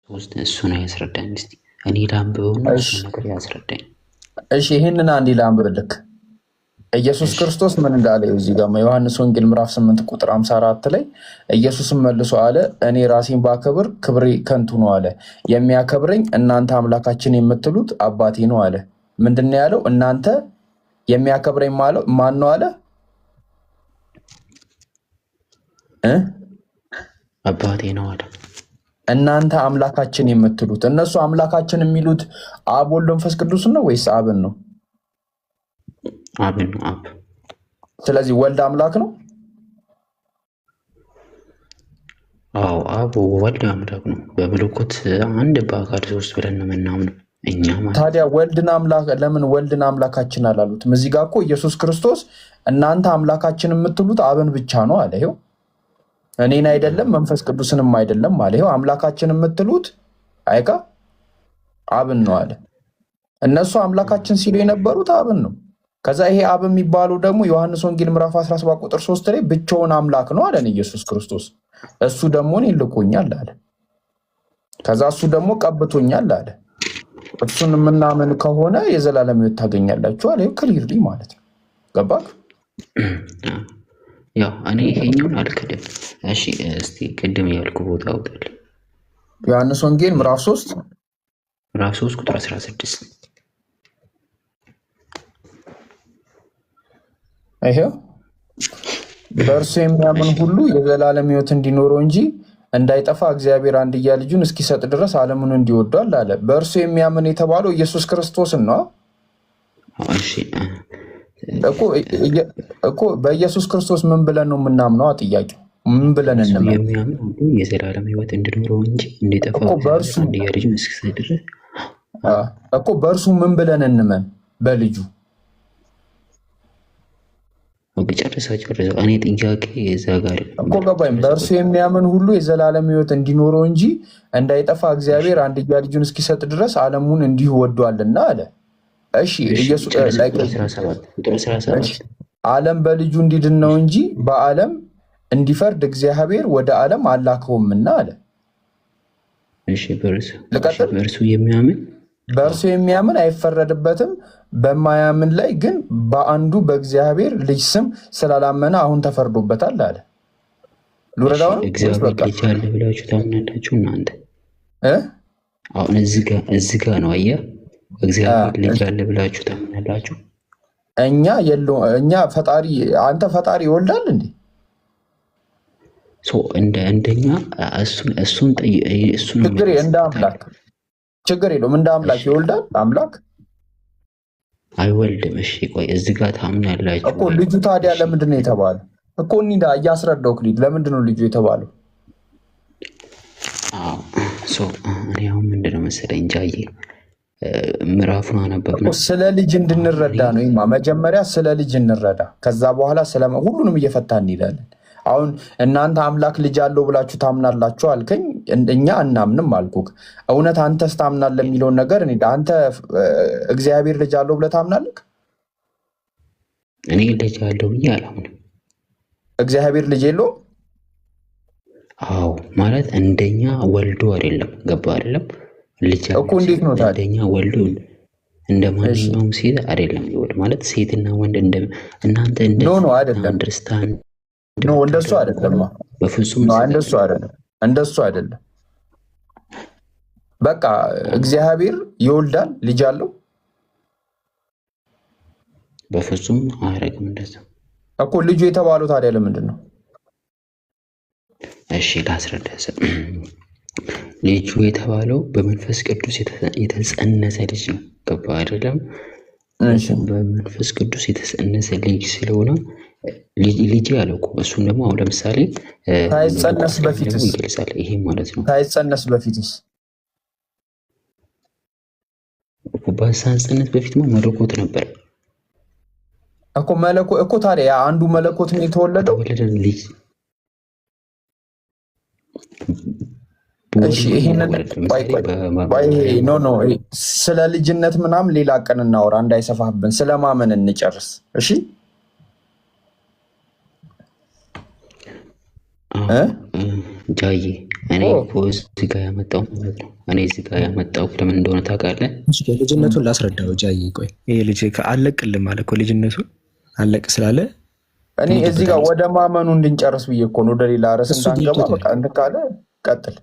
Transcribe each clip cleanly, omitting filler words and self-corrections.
ውስጥ እሱን ያስረዳኝ እስቲ። እኔ ላንብበውና እሱን ነገር ያስረዳኝ። እሺ ይሄንን አንዴ ላንብብልክ። ኢየሱስ ክርስቶስ ምን እንዳለ እዚህ ጋር ዮሐንስ ወንጌል ምዕራፍ 8 ቁጥር 54 ላይ ኢየሱስም መልሶ አለ፣ እኔ ራሴን ባከብር ክብሬ ከንቱ ነው አለ። የሚያከብረኝ እናንተ አምላካችን የምትሉት አባቴ ነው አለ። ምንድን ነው ያለው? እናንተ የሚያከብረኝ ማለት ማን ነው አለ? አባቴ ነው አለ። እናንተ አምላካችን የምትሉት፣ እነሱ አምላካችን የሚሉት አብ ወልድ መንፈስ ቅዱስ ነው ወይስ አብን ነው? አብን ነው። አብ። ስለዚህ ወልድ አምላክ ነው? አዎ አብ ወልድ አምላክ ነው። በመለኮት አንድ በአካል ሶስት ብለን ነው የምናምነው እኛ ማለት። ታዲያ ወልድን አምላክ ለምን ወልድን አምላካችን አላሉትም? እዚህ ጋር እኮ ኢየሱስ ክርስቶስ እናንተ አምላካችን የምትሉት አብን ብቻ ነው አለ። ይኸው እኔን አይደለም መንፈስ ቅዱስንም አይደለም አለ። ይኸው አምላካችን የምትሉት አይካ አብን ነው አለ። እነሱ አምላካችን ሲሉ የነበሩት አብን ነው። ከዛ ይሄ አብ የሚባለው ደግሞ ዮሐንስ ወንጌል ምዕራፍ 17 ቁጥር 3 ላይ ብቻውን አምላክ ነው አለን ኢየሱስ ክርስቶስ። እሱ ደግሞ እኔን ልኮኛል አለ። ከዛ እሱ ደግሞ ቀብቶኛል አለ። እሱን የምናምን ከሆነ የዘላለም ሕይወት ታገኛላችሁ አለ። ክሊርሊ ማለት ነው። ገባክ? ያው እኔ ይሄኛውን አልክድም። እሺ እስቲ ቅድም ያልኩ ቦታ አውጣል። ዮሐንስ ወንጌል ምዕራፍ 3 ቁጥር 16 ይሄው በእርሱ የሚያምን ሁሉ የዘላለም ሕይወት እንዲኖረው እንጂ እንዳይጠፋ እግዚአብሔር አንድያ ልጁን እስኪሰጥ ድረስ ዓለሙን እንዲወዷል አለ። በእርሱ የሚያምን የተባለው ኢየሱስ ክርስቶስን ነው። እኮ በኢየሱስ ክርስቶስ ምን ብለን ነው የምናምነው? ጥያቄው ምን ብለን እንመን? የሚያምን ሁሉ የዘላለም ሕይወት እንዲኖረው እንጂ እንዲጠፋ አንድያ ልጁን እስኪሰጥ ድረስ እኮ በእርሱ ምን ብለን እንመን? በልጁ ጨርሰው እኔ ጥያቄ እዛ ጋር እኮ ገባኝ። በእርሱ የሚያምን ሁሉ የዘላለም ሕይወት እንዲኖረው እንጂ እንዳይጠፋ እግዚአብሔር አንድያ ልጁን እስኪሰጥ ድረስ ዓለሙን እንዲሁ ወዷልና አለ። እሺ ኢየሱስ ዓለም በልጁ እንዲድን ነው እንጂ በዓለም እንዲፈርድ እግዚአብሔር ወደ ዓለም አላከውምና አለ። እሺ በእርሱ የሚያምን አይፈረድበትም። በማያምን ላይ ግን በአንዱ በእግዚአብሔር ልጅ ስም ስላላመነ አሁን ተፈርዶበታል አለ። ሉረዳው እግዚአብሔር ልጅ አለ ብላችሁ ታምናላችሁ እናንተ? አሁን እዚህ ጋ ነው አየህ፣ እግዚአብሔር ልጅ አለ ብላችሁ ታምናላችሁ? እኛ ፈጣሪ አንተ ፈጣሪ ይወልዳል እንዴ? እንደኛ እሱን እንደ አምላክ ችግር የለውም። እንደ አምላክ ይወልዳል አምላክ አይወልድም። እሺ ቆይ እዚህ ጋር ታምናላችሁ እኮ ልጁ ታዲያ ለምንድን ነው የተባለው? እኮ እኒዳ እያስረዳው ክሊድ ለምንድን ነው ልጁ የተባለው? እኔ አሁን ምንድን ነው መሰለኝ ጃዬ ምዕራፉን አነበብነው ስለ ልጅ እንድንረዳ ነው። መጀመሪያ ስለ ልጅ እንረዳ፣ ከዛ በኋላ ሁሉንም እየፈታ እንሄዳለን። አሁን እናንተ አምላክ ልጅ አለው ብላችሁ ታምናላችሁ አልከኝ። እኛ እናምንም አልኩህ። እውነት አንተስ ታምናለህ የሚለውን ነገር አንተ እግዚአብሔር ልጅ አለው ብለህ ታምናለህ? እኔ ልጅ አለው ብዬ አላምንም። እግዚአብሔር ልጅ የለውም? አዎ ማለት እንደኛ ወልዶ አይደለም። ገባ አይደለም? ልጅ እኮ እንዴት ነው ታዲያ? እንደኛ ወልዶ እንደ ማንኛውም ሴት አይደለም ይወልድ ማለት ሴትና ወንድ እናንተ አይደለም አንደርስታንድ እንደሱ አይደለም። በፍጹም እንደሱ አይደለም። በቃ እግዚአብሔር ይወልዳል ልጅ አለው? በፍጹም አያረግም እንደዛ እኮ። ልጁ የተባለው ታዲያ ለምንድን ነው? እሺ ላስረዳ። ልጁ የተባለው በመንፈስ ቅዱስ የተጸነሰ ልጅ ነው። ገባ አይደለም? በመንፈስ ቅዱስ የተጸነሰ ልጅ ስለሆነ ልጅ ያለው እኮ እሱን ደግሞ አሁን ለምሳሌ ሳይጸነስ በፊትስ ይገልጻል። ይሄ ማለት ነው ሳይጸነስ በፊትስ ሳይጸነስ በፊት መለኮት ነበር እኮ ታዲያ አንዱ መለኮት ነው የተወለደው ልጅ። እሺ ይሄንን ስለ ልጅነት ምናምን ሌላ ቀን እናወራ፣ እንዳይሰፋብን ስለማመን እንጨርስ። እሺ ጃዬ እኔ እኮ እዚህ ጋር ያመጣው ማለት ነው። እኔ እዚህ ጋር ያመጣው ለምን እንደሆነ ታውቃለህ? ልጅነቱን ላስረዳው ጃይ። ቆይ ይሄ ልጅ አለቅልም አለ እኮ ልጅነቱን አለቅ ስላለ እኔ እዚህ ጋር ወደ ማመኑ እንድንጨርስ ብዬ እኮ ነው፣ ወደ ሌላ ርዕስ እንዳንገባ። በቃ እንትን ካለ ቀጥል።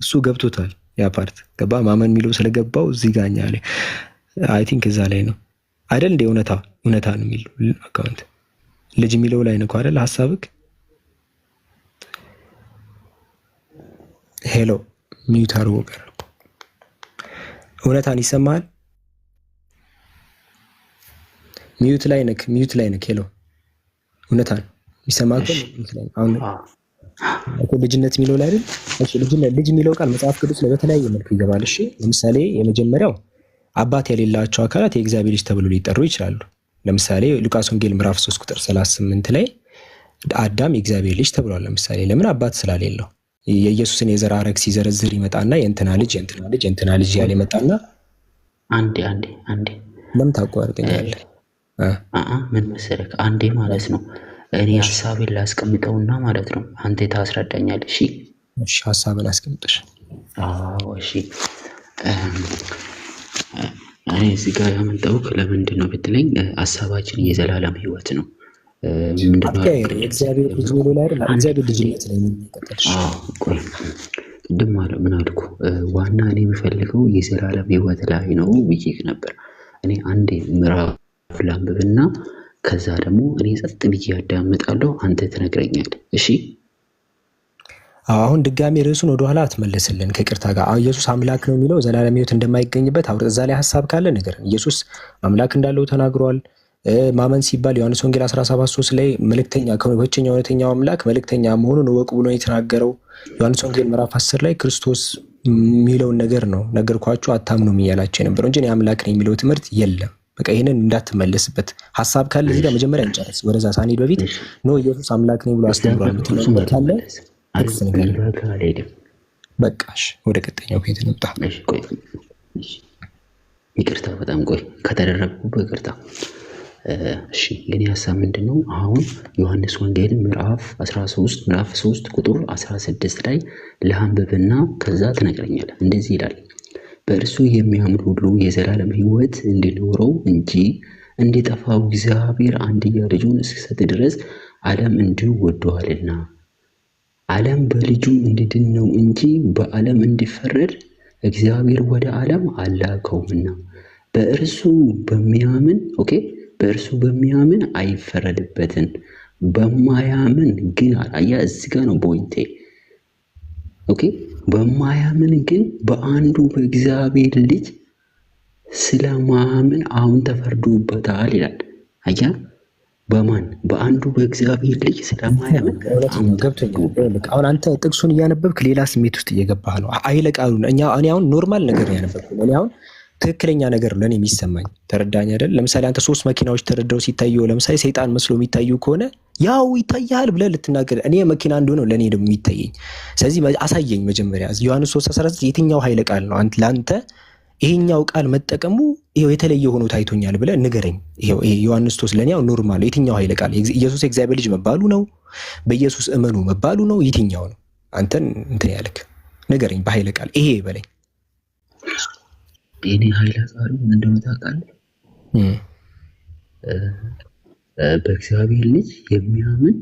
እሱ ገብቶታል ያ ፓርት ገባ። ማመን የሚለው ስለገባው እዚህ ጋር እኛ ላይ አይ ቲንክ እዛ ላይ ነው አይደል እንደ እውነታ ነው የሚለው አካውንት ልጅ የሚለው ላይ ነው አይደል ሐሳብክ። ሄሎ ሚዩት አድርጎ ቀረ። እውነታን ይሰማሃል? ሚዩት ላይ ነክ ሄሎ እውነታን ይሰማሃል? አሁን ልጅነት የሚለው ላይ አይደል? እሺ ልጅ የሚለው ቃል መጽሐፍ ቅዱስ ላይ በተለያየ መልኩ ይገባል። እሺ ለምሳሌ የመጀመሪያው አባት የሌላቸው አካላት የእግዚአብሔር ልጅ ተብሎ ሊጠሩ ይችላሉ። ለምሳሌ ሉቃስ ወንጌል ምዕራፍ 3 ቁጥር 38 ላይ አዳም የእግዚአብሔር ልጅ ተብሏል። ለምሳሌ ለምን? አባት ስላሌለው። የኢየሱስን የዘር ሐረግ ሲዘረዝር ይመጣና የእንትና ልጅ ያለ ይመጣና አንዴ ለምን ታቋርጠኛለህ? ምን መሰለህ አንዴ ማለት ነው እኔ ሀሳቤን ላስቀምጠውና ማለት ነው አንተ ታስረዳኛለህ። እሺ ሀሳብን አስቀምጠሽ። እሺ እኔ እዚህ ጋር ያመጣው ለምንድን ነው ብትለኝ ሀሳባችን የዘላለም ህይወት ነው። እግዚአብሔር ልጅ ነው ላይ አይደል? እግዚአብሔር ልጅነት ላይ የሚቀጥልሽ ቅድም ማለት ምን አልኩ? ዋና እኔ የምፈልገው የዘላለም ህይወት ላይ ነው ብዬሽ ነበር። እኔ አንዴ ምዕራፍ ላንብብና ከዛ ደግሞ እኔ ጸጥ ብዬ ያዳምጣለሁ፣ አንተ ትነግረኛለህ። እሺ አሁን ድጋሚ ርዕሱን ወደኋላ አትመለስልን ከቅርታ ጋር። ኢየሱስ አምላክ ነው የሚለው ዘላለም ህይወት እንደማይገኝበት አውር። እዛ ላይ ሀሳብ ካለ ነገር ኢየሱስ አምላክ እንዳለው ተናግሯል። ማመን ሲባል ዮሐንስ ወንጌል 17:3 ላይ መልእክተኛ ከብቸኛ እውነተኛው አምላክ መልእክተኛ መሆኑን እወቁ ብሎ የተናገረው። ዮሐንስ ወንጌል ምዕራፍ 10 ላይ ክርስቶስ የሚለውን ነገር ነው ነገርኳችሁ አታምኑም እያላቸው የነበረው እንጂ አምላክ ነው የሚለው ትምህርት የለም። በቃ ይሄንን እንዳትመለስበት። ሀሳብ ካለ እዚህ ጋር መጀመሪያ እንጨርስ። ወደዛ ሳንሄድ በፊት ነው ኢየሱስ አምላክ ነው ብሎ አስተምሯል የምትለው ካለ በቃሽ፣ ወደ ቀጣኛው ፔጅ እንምጣ። ይቅርታ በጣም ቆይ ከተደረግኩበት ይቅርታ። እሺ የኔ ሀሳብ ምንድነው? አሁን ዮሐንስ ወንጌል ምዕራፍ 3 ቁጥር 16 ላይ ለአንብብና ከዛ ትነግረኛለህ። እንደዚህ ይላል፣ በእርሱ የሚያምን ሁሉ የዘላለም ሕይወት እንዲኖረው እንጂ እንዲጠፋው እግዚአብሔር አንድያ ልጁን እስኪሰጥ ድረስ ዓለም እንዲሁ ወዶአልና። ዓለም በልጁ እንዲድን ነው እንጂ በዓለም እንዲፈረድ እግዚአብሔር ወደ ዓለም አላከውምና። በእርሱ በሚያምን አይፈረድበትም። በማያምን ግን አያ እዚህ ጋር ነው ፖይንቴ። በማያምን ግን በአንዱ በእግዚአብሔር ልጅ ስለማያምን አሁን ተፈርዶበታል ይላል። አያ በማን? በአንዱ በእግዚአብሔር ልጅ ስለማያምን ገብቶኛል። አሁን አንተ ጥቅሱን እያነበብክ ሌላ ስሜት ውስጥ እየገባህ ነው። አይለ ቃሉን እኔ አሁን ኖርማል ነገር ያነበብኩ እኔ አሁን ትክክለኛ ነገር ለኔ የሚሰማኝ ተረዳኝ አይደል? ለምሳሌ አንተ 3 መኪናዎች ተረዳው ሲታዩ ለምሳሌ ሰይጣን መስሎ የሚታዩ ከሆነ ያው ይታያል ብለህ ልትናገር፣ እኔ መኪና እንደሆነ ለኔ ደግሞ የሚታየኝ። ስለዚህ አሳየኝ መጀመሪያ ዮሐንስ 3:16 የትኛው ኃይለ ቃል ነው ለአንተ ይሄኛው ቃል መጠቀሙ ይሄው የተለየ ሆኖ ታይቶኛል ብለህ ንገረኝ። ይሄው ዮሐንስ 3 ለኔ ያው ኖርማል የትኛው ኃይለ ቃል ኢየሱስ የእግዚአብሔር ልጅ መባሉ ነው? በኢየሱስ እመኑ መባሉ ነው? የትኛው ነው? አንተን እንትን ያልክ ንገረኝ በኃይለ ቃል ይሄ በለኝ። የኔ ኃይለ ቃሉ ምንድነው ታውቃለህ? በእግዚአብሔር ልጅ የሚያምን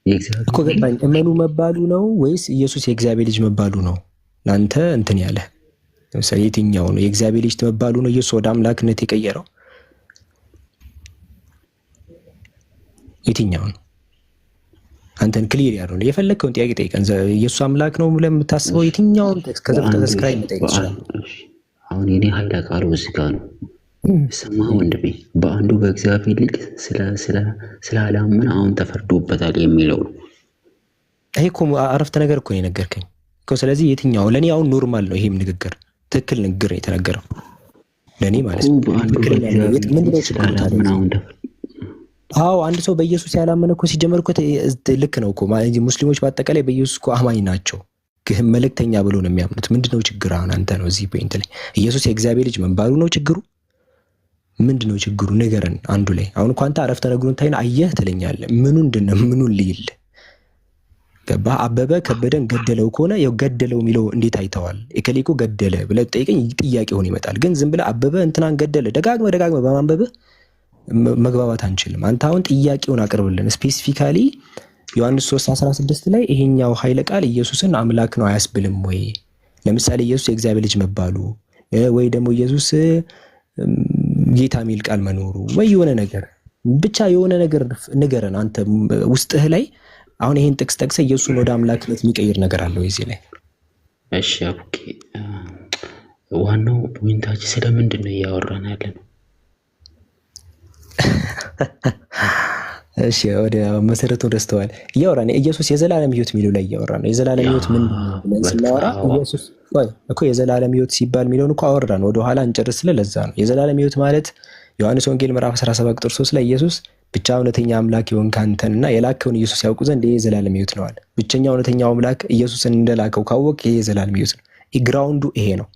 የእግዚአብሔር እኮ ገባኝ። እመኑ መባሉ ነው ወይስ ኢየሱስ የእግዚአብሔር ልጅ መባሉ ነው ላንተ እንትን ያለ? ለምሳሌ የትኛው ነው? የእግዚአብሔር ልጅ መባሉ ነው ኢየሱስ ወደ አምላክነት የቀየረው? የትኛው ነው? አንተን ክሊር ያለው የፈለግከውን ጥያቄ ጠይቀን። ኢየሱስ አምላክ ነው ብለህ የምታስበው የትኛውን ከዘፍጥረት እስከ ራዕይ መጠየቅ ይችላል። አሁን የኔ ኃይለ ቃሉ እዚህ ጋር ነው። ስማ ወንድሜ፣ በአንዱ በእግዚአብሔር ልጅ ስላላመነ አሁን ተፈርዶበታል የሚለው ነው። ይሄ እኮ አረፍተ ነገር እኮ ነው የነገርከኝ እኮ። ስለዚህ የትኛው ለኔ አሁን ኖርማል ነው? ይሄም ንግግር ትክክል ንግግር ነው የተነገረው ለኔ ማለት ነው። አዎ አንድ ሰው በኢየሱስ ያላመነ እኮ ሲጀመር እኮ ልክ ነው እኮ። ሙስሊሞች በአጠቃላይ በኢየሱስ እኮ አማኝ ናቸው፣ ግን መልእክተኛ ብሎ ነው የሚያምኑት። ምንድነው ችግር? አሁን አንተ ነው እዚህ ፖይንት ላይ ኢየሱስ የእግዚአብሔር ልጅ መንባሉ ነው ችግሩ? ምንድነው ችግሩ? ንገረን አንዱ ላይ። አሁን እኮ አንተ አረፍተ ነገሩን ታይና አየህ ትለኛለህ። ምኑን ልይል? ገባ? አበበ ከበደን ገደለው ከሆነ ያው ገደለው የሚለው እንዴት አይተዋል? እከሌኮ ገደለ ብለህ ጠይቀኝ ጥያቄ ሆኖ ይመጣል። ግን ዝም ብለህ አበበ እንትናን ገደለ ደጋግመህ በማንበብህ መግባባት አንችልም። አንተ አሁን ጥያቄውን አቅርብልን ስፔሲፊካሊ ዮሐንስ 3:16 ላይ ይሄኛው ኃይለ ቃል ኢየሱስን አምላክ ነው አያስብልም ወይ? ለምሳሌ ኢየሱስ የእግዚአብሔር ልጅ መባሉ ወይ ደግሞ ኢየሱስ ጌታ የሚል ቃል መኖሩ ወይ የሆነ ነገር ብቻ የሆነ ነገር ንገረን አንተ ውስጥህ ላይ። አሁን ይሄን ጥቅስ ጠቅሰህ ኢየሱስን ወደ አምላክነት የሚቀይር ነገር አለው እዚህ ላይ? እሺ ኦኬ፣ ዋናው ፖይንታችን ስለምንድን ነው እያወራን ያለ ነው? እሺ ወደ መሰረቱን ረስተዋል። እያወራን ኢየሱስ የዘላለም ሕይወት የሚለው ላይ እያወራን ነው። የዘላለም ሕይወት ምን ብለን ስናወራ ኢየሱስ እኮ የዘላለም ሕይወት ሲባል የሚለውን እኮ አወራን። ወደ ኋላ እንጨርስ ለዛ ነው የዘላለም ሕይወት ማለት ዮሐንስ ወንጌል ምዕራፍ 17 ቁጥር 3 ላይ ኢየሱስ ብቻ እውነተኛ አምላክ የሆንክ አንተንና የላከውን ኢየሱስ ያውቁ ዘንድ ይሄ የዘላለም ሕይወት ነው አለ። ብቸኛ እውነተኛው አምላክ ኢየሱስን እንደላከው ካወቅ ይሄ የዘላለም ሕይወት ነው። ግራውንዱ ይሄ ነው።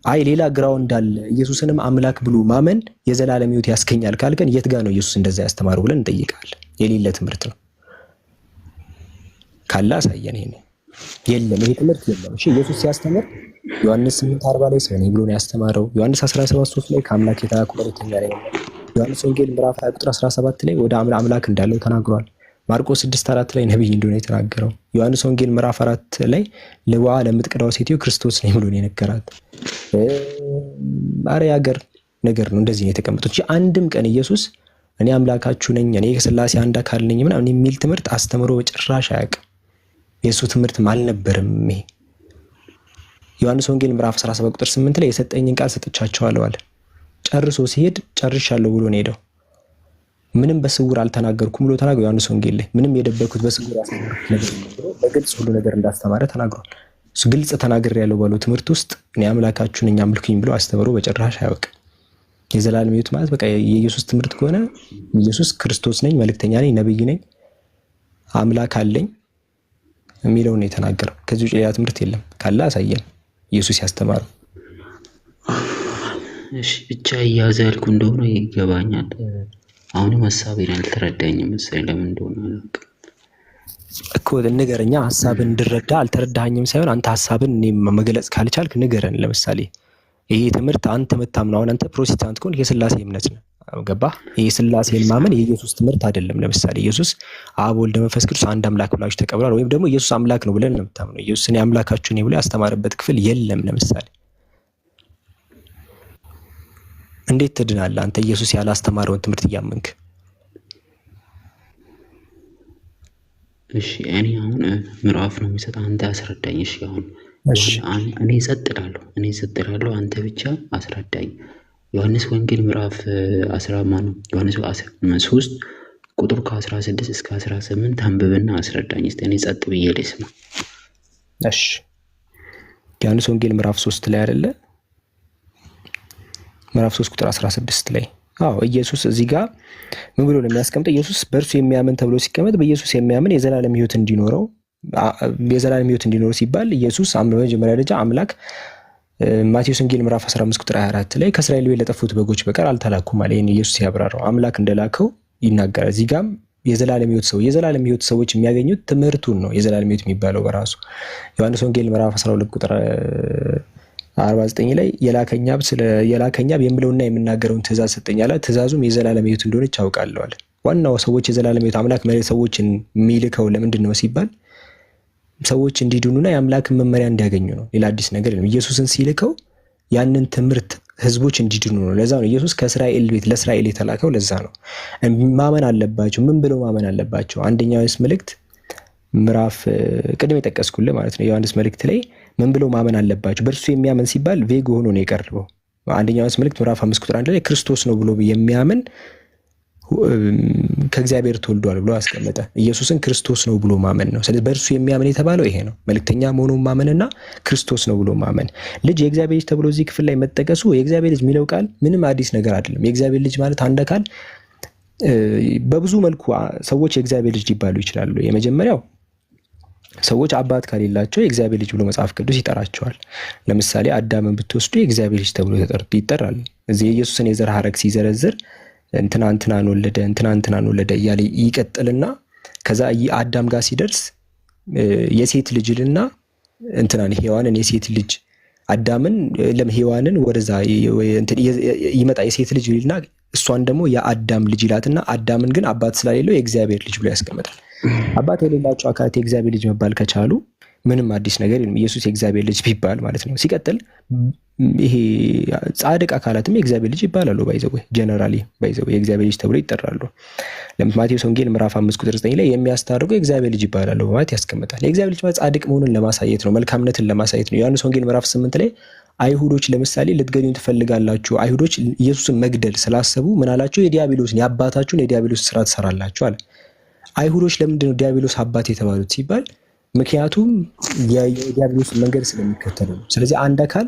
አይ ሌላ ግራውንድ አለ ኢየሱስንም አምላክ ብሎ ማመን የዘላለም ሕይወት ያስገኛል ካልከን የት ጋር ነው ኢየሱስ እንደዛ ያስተማረው ብለን እንጠይቃለን። የሌለ ትምህርት ነው ካለ አሳየን። ይሄ የለም፣ ይሄ ትምህርት የለም። እሺ ኢየሱስ ሲያስተምር ዮሐንስ 8:40 ላይ ሰው ነኝ ብሎ ነው ያስተማረው። ዮሐንስ 17:3 ላይ ከአምላክ የተላከ መልእክተኛ ነኝ። ዮሐንስ ወንጌል ምዕራፍ 20 ቁጥር 17 ላይ ወደ አምላክ እንዳለው ተናግሯል። ማርቆስ 6:4 ላይ ነብይ እንደሆነ የተናገረው። ዮሐንስ ወንጌል ምዕራፍ 4 ላይ ለውሃ ለምትቀዳው ሴትዮ ክርስቶስ ነኝ ብሎ ነው የነገራት። አረ ያገር ነገር ነው እንደዚህ ነው የተቀመጡት። አንድም ቀን ኢየሱስ እኔ አምላካችሁ ነኝ እኔ ከሥላሴ አንድ አካል ነኝ ምናምን የሚል ትምህርት አስተምሮ በጭራሽ አያውቅም። የሱ ትምህርት አልነበረም ይሄ። ዮሐንስ ወንጌል ምዕራፍ 17 ቁጥር 8 ላይ የሰጠኝን ቃል ሰጥቻቸዋለሁ አለ። ጨርሶ ሲሄድ ጨርሻለሁ ብሎ ነው ሄደው። ምንም በስውር አልተናገርኩም ብሎ ተናግሯል። ዮሐንስ ወንጌል ላይ ምንም የደበኩት በስውር ያስተማርኩት ነገር ብሎ በግልጽ ሁሉ ነገር እንዳስተማረ ተናግሯል። እሱ ግልጽ ተናግሬያለሁ ባለው ትምህርት ውስጥ እኔ አምላካችሁ ነኝ አምልኩኝ ብሎ አስተምሮ በጭራሽ አያውቅም። የዘላለም ሕይወት ማለት በቃ የኢየሱስ ትምህርት ከሆነ ኢየሱስ ክርስቶስ ነኝ፣ መልእክተኛ ነኝ፣ ነብይ ነኝ፣ አምላክ አለኝ የሚለውን የተናገረው። ከዚህ ውጭ ሌላ ትምህርት የለም። ካለ አሳየን ኢየሱስ ያስተማረው። እሺ ብቻ እያዘ ያልኩ እንደሆነ ይገባኛል። አሁንም ሀሳቤን አልተረዳኝም መሰለኝ። ለምን እንደሆነ አላውቅም እኮ ንገረኛ። ሀሳብን እንድረዳ አልተረዳኸኝም ሳይሆን አንተ ሀሳብን እኔ መግለጽ ካልቻልክ ንገረን። ለምሳሌ ይሄ ትምህርት አንተ የምታምነው አሁን አንተ ፕሮቴስታንት ከሆንክ የሥላሴ እምነት ነው። ገባህ? ይሄ ሥላሴን ማመን የኢየሱስ ትምህርት አይደለም። ለምሳሌ ኢየሱስ አብ ወልድ መንፈስ ቅዱስ አንድ አምላክ ብላችሁ ተቀብሏል፣ ወይም ደግሞ ኢየሱስ አምላክ ነው ብለን ነው የምታምነው። ኢየሱስ እኔ አምላካችሁ ነኝ ብሎ ያስተማረበት ክፍል የለም። ለምሳሌ እንዴት ትድናለህ አንተ ኢየሱስ ያላስተማረውን ትምህርት እያመንክ? እሺ እኔ አሁን ምዕራፍ ነው የሚሰጥ አንተ አስረዳኝ። እሺ አሁን እኔ እሰጥላለሁ አንተ ብቻ አስረዳኝ። ዮሐንስ ወንጌል ምዕራፍ 3 ቁጥር ከ16 እስከ 18 አንብብና አስረዳኝ እስቲ። እኔ ጸጥ ብዬ ልስማ። እሺ ዮሐንስ ወንጌል ምዕራፍ 3 ላይ አይደለ? ምዕራፍ 3 ቁጥር 16 ላይ ኢየሱስ እዚህ ጋር ምን ብሎ ነው የሚያስቀምጠው? ኢየሱስ በእርሱ የሚያምን ተብሎ ሲቀመጥ በኢየሱስ የሚያምን የዘላለም ሕይወት እንዲኖረው ሲባል ኢየሱስ በመጀመሪያ ደረጃ አምላክ ማቴዎስ ወንጌል ምዕራፍ 15 ቁጥር 24 ላይ ከእስራኤል ቤት ለጠፉት በጎች በቀር አልተላኩም አለ። ይሄን ኢየሱስ ያብራራው አምላክ እንደላከው ይናገራል። እዚህ ጋርም የዘላለም ሕይወት ሰዎች የሚያገኙት ትምህርቱን ነው የዘላለም ሕይወት የሚባለው በራሱ። ዮሐንስ ወንጌል ምዕራፍ 12 ቁጥር 49 ላይ የላከኝ አብ የምለውና የምናገረውን ትእዛዝ ሰጠኝ አለ። ትእዛዙም የዘላለም ሕይወት እንደሆነች አውቃለሁ አለ። ዋናው ሰዎች የዘላለም ሕይወት አምላክ ሰዎችን የሚልከው ለምንድን ነው ሲባል ሰዎች እንዲድኑና የአምላክን መመሪያ እንዲያገኙ ነው። ሌላ አዲስ ነገር የለም። ኢየሱስን ሲልከው ያንን ትምህርት ህዝቦች እንዲድኑ ነው። ለዛ ነው ኢየሱስ ከእስራኤል ቤት ለእስራኤል የተላከው። ለዛ ነው ማመን አለባቸው። ምን ብለው ማመን አለባቸው? አንደኛው ዮሐንስ መልእክት ምዕራፍ ቅድም የጠቀስኩልህ ማለት ነው። የዮሐንስ መልእክት ላይ ምን ብለው ማመን አለባቸው? በእርሱ የሚያምን ሲባል ቬግ ሆኖ ነው የቀረበው። አንደኛው ዮሐንስ መልእክት ምዕራፍ 5 ቁጥር 1 ላይ ክርስቶስ ነው ብሎ የሚያምን ከእግዚአብሔር ተወልዷል ብሎ አስቀመጠ። ኢየሱስን ክርስቶስ ነው ብሎ ማመን ነው። ስለዚህ በእርሱ የሚያምን የተባለው ይሄ ነው። መልእክተኛ መሆኑን ማመንና ክርስቶስ ነው ብሎ ማመን። ልጅ የእግዚአብሔር ልጅ ተብሎ እዚህ ክፍል ላይ መጠቀሱ የእግዚአብሔር ልጅ የሚለው ቃል ምንም አዲስ ነገር አይደለም። የእግዚአብሔር ልጅ ማለት አንድ አካል በብዙ መልኩ ሰዎች የእግዚአብሔር ልጅ ሊባሉ ይችላሉ። የመጀመሪያው ሰዎች አባት ከሌላቸው የእግዚአብሔር ልጅ ብሎ መጽሐፍ ቅዱስ ይጠራቸዋል። ለምሳሌ አዳምን ብትወስዱ የእግዚአብሔር ልጅ ተብሎ ይጠራል። እዚህ የኢየሱስን የዘር ሐረግ ሲዘረዝር እንትናን ወለደ እያለ ይቀጥልና ከዛ አዳም ጋር ሲደርስ የሴት ልጅልና እንትናን ሔዋንን የሴት ልጅ አዳምን ሔዋንን ወደዛ ይመጣ የሴት ልጅ ይልና እሷን ደግሞ የአዳም ልጅ ይላትና አዳምን ግን አባት ስላሌለው የእግዚአብሔር ልጅ ብሎ ያስቀምጣል። አባት የሌላቸው አካላት የእግዚአብሔር ልጅ መባል ከቻሉ ምንም አዲስ ነገር የለም። ኢየሱስ የእግዚአብሔር ልጅ ቢባል ማለት ነው። ሲቀጥል ይሄ ጻድቅ አካላትም የእግዚአብሔር ልጅ ይባላሉ። ባይዘው ጀነራሊ ባይዘው የእግዚአብሔር ልጅ ተብሎ ይጠራሉ። ማቴዎስ ወንጌል ምዕራፍ 5 ቁጥር 9 ላይ የሚያስታርቁ የእግዚአብሔር ልጅ ይባላሉ በማለት ያስቀምጣል። የእግዚአብሔር ልጅ ማለት ጻድቅ መሆኑን ለማሳየት ነው፣ መልካምነትን ለማሳየት ነው። ዮሐንስ ወንጌል ምዕራፍ 8 ላይ አይሁዶች ለምሳሌ ልትገኙ ትፈልጋላችሁ፣ አይሁዶች ኢየሱስን መግደል ስላሰቡ ምን አላቸው? የዲያብሎስን የአባታችሁን የዲያብሎስ ስራ ትሰራላችሁ አለ። አይሁዶች ለምንድን ነው ዲያብሎስ አባት የተባሉት ሲባል ምክንያቱም የዲያብሎስን መንገድ ስለሚከተሉ ነው። ስለዚህ አንድ አካል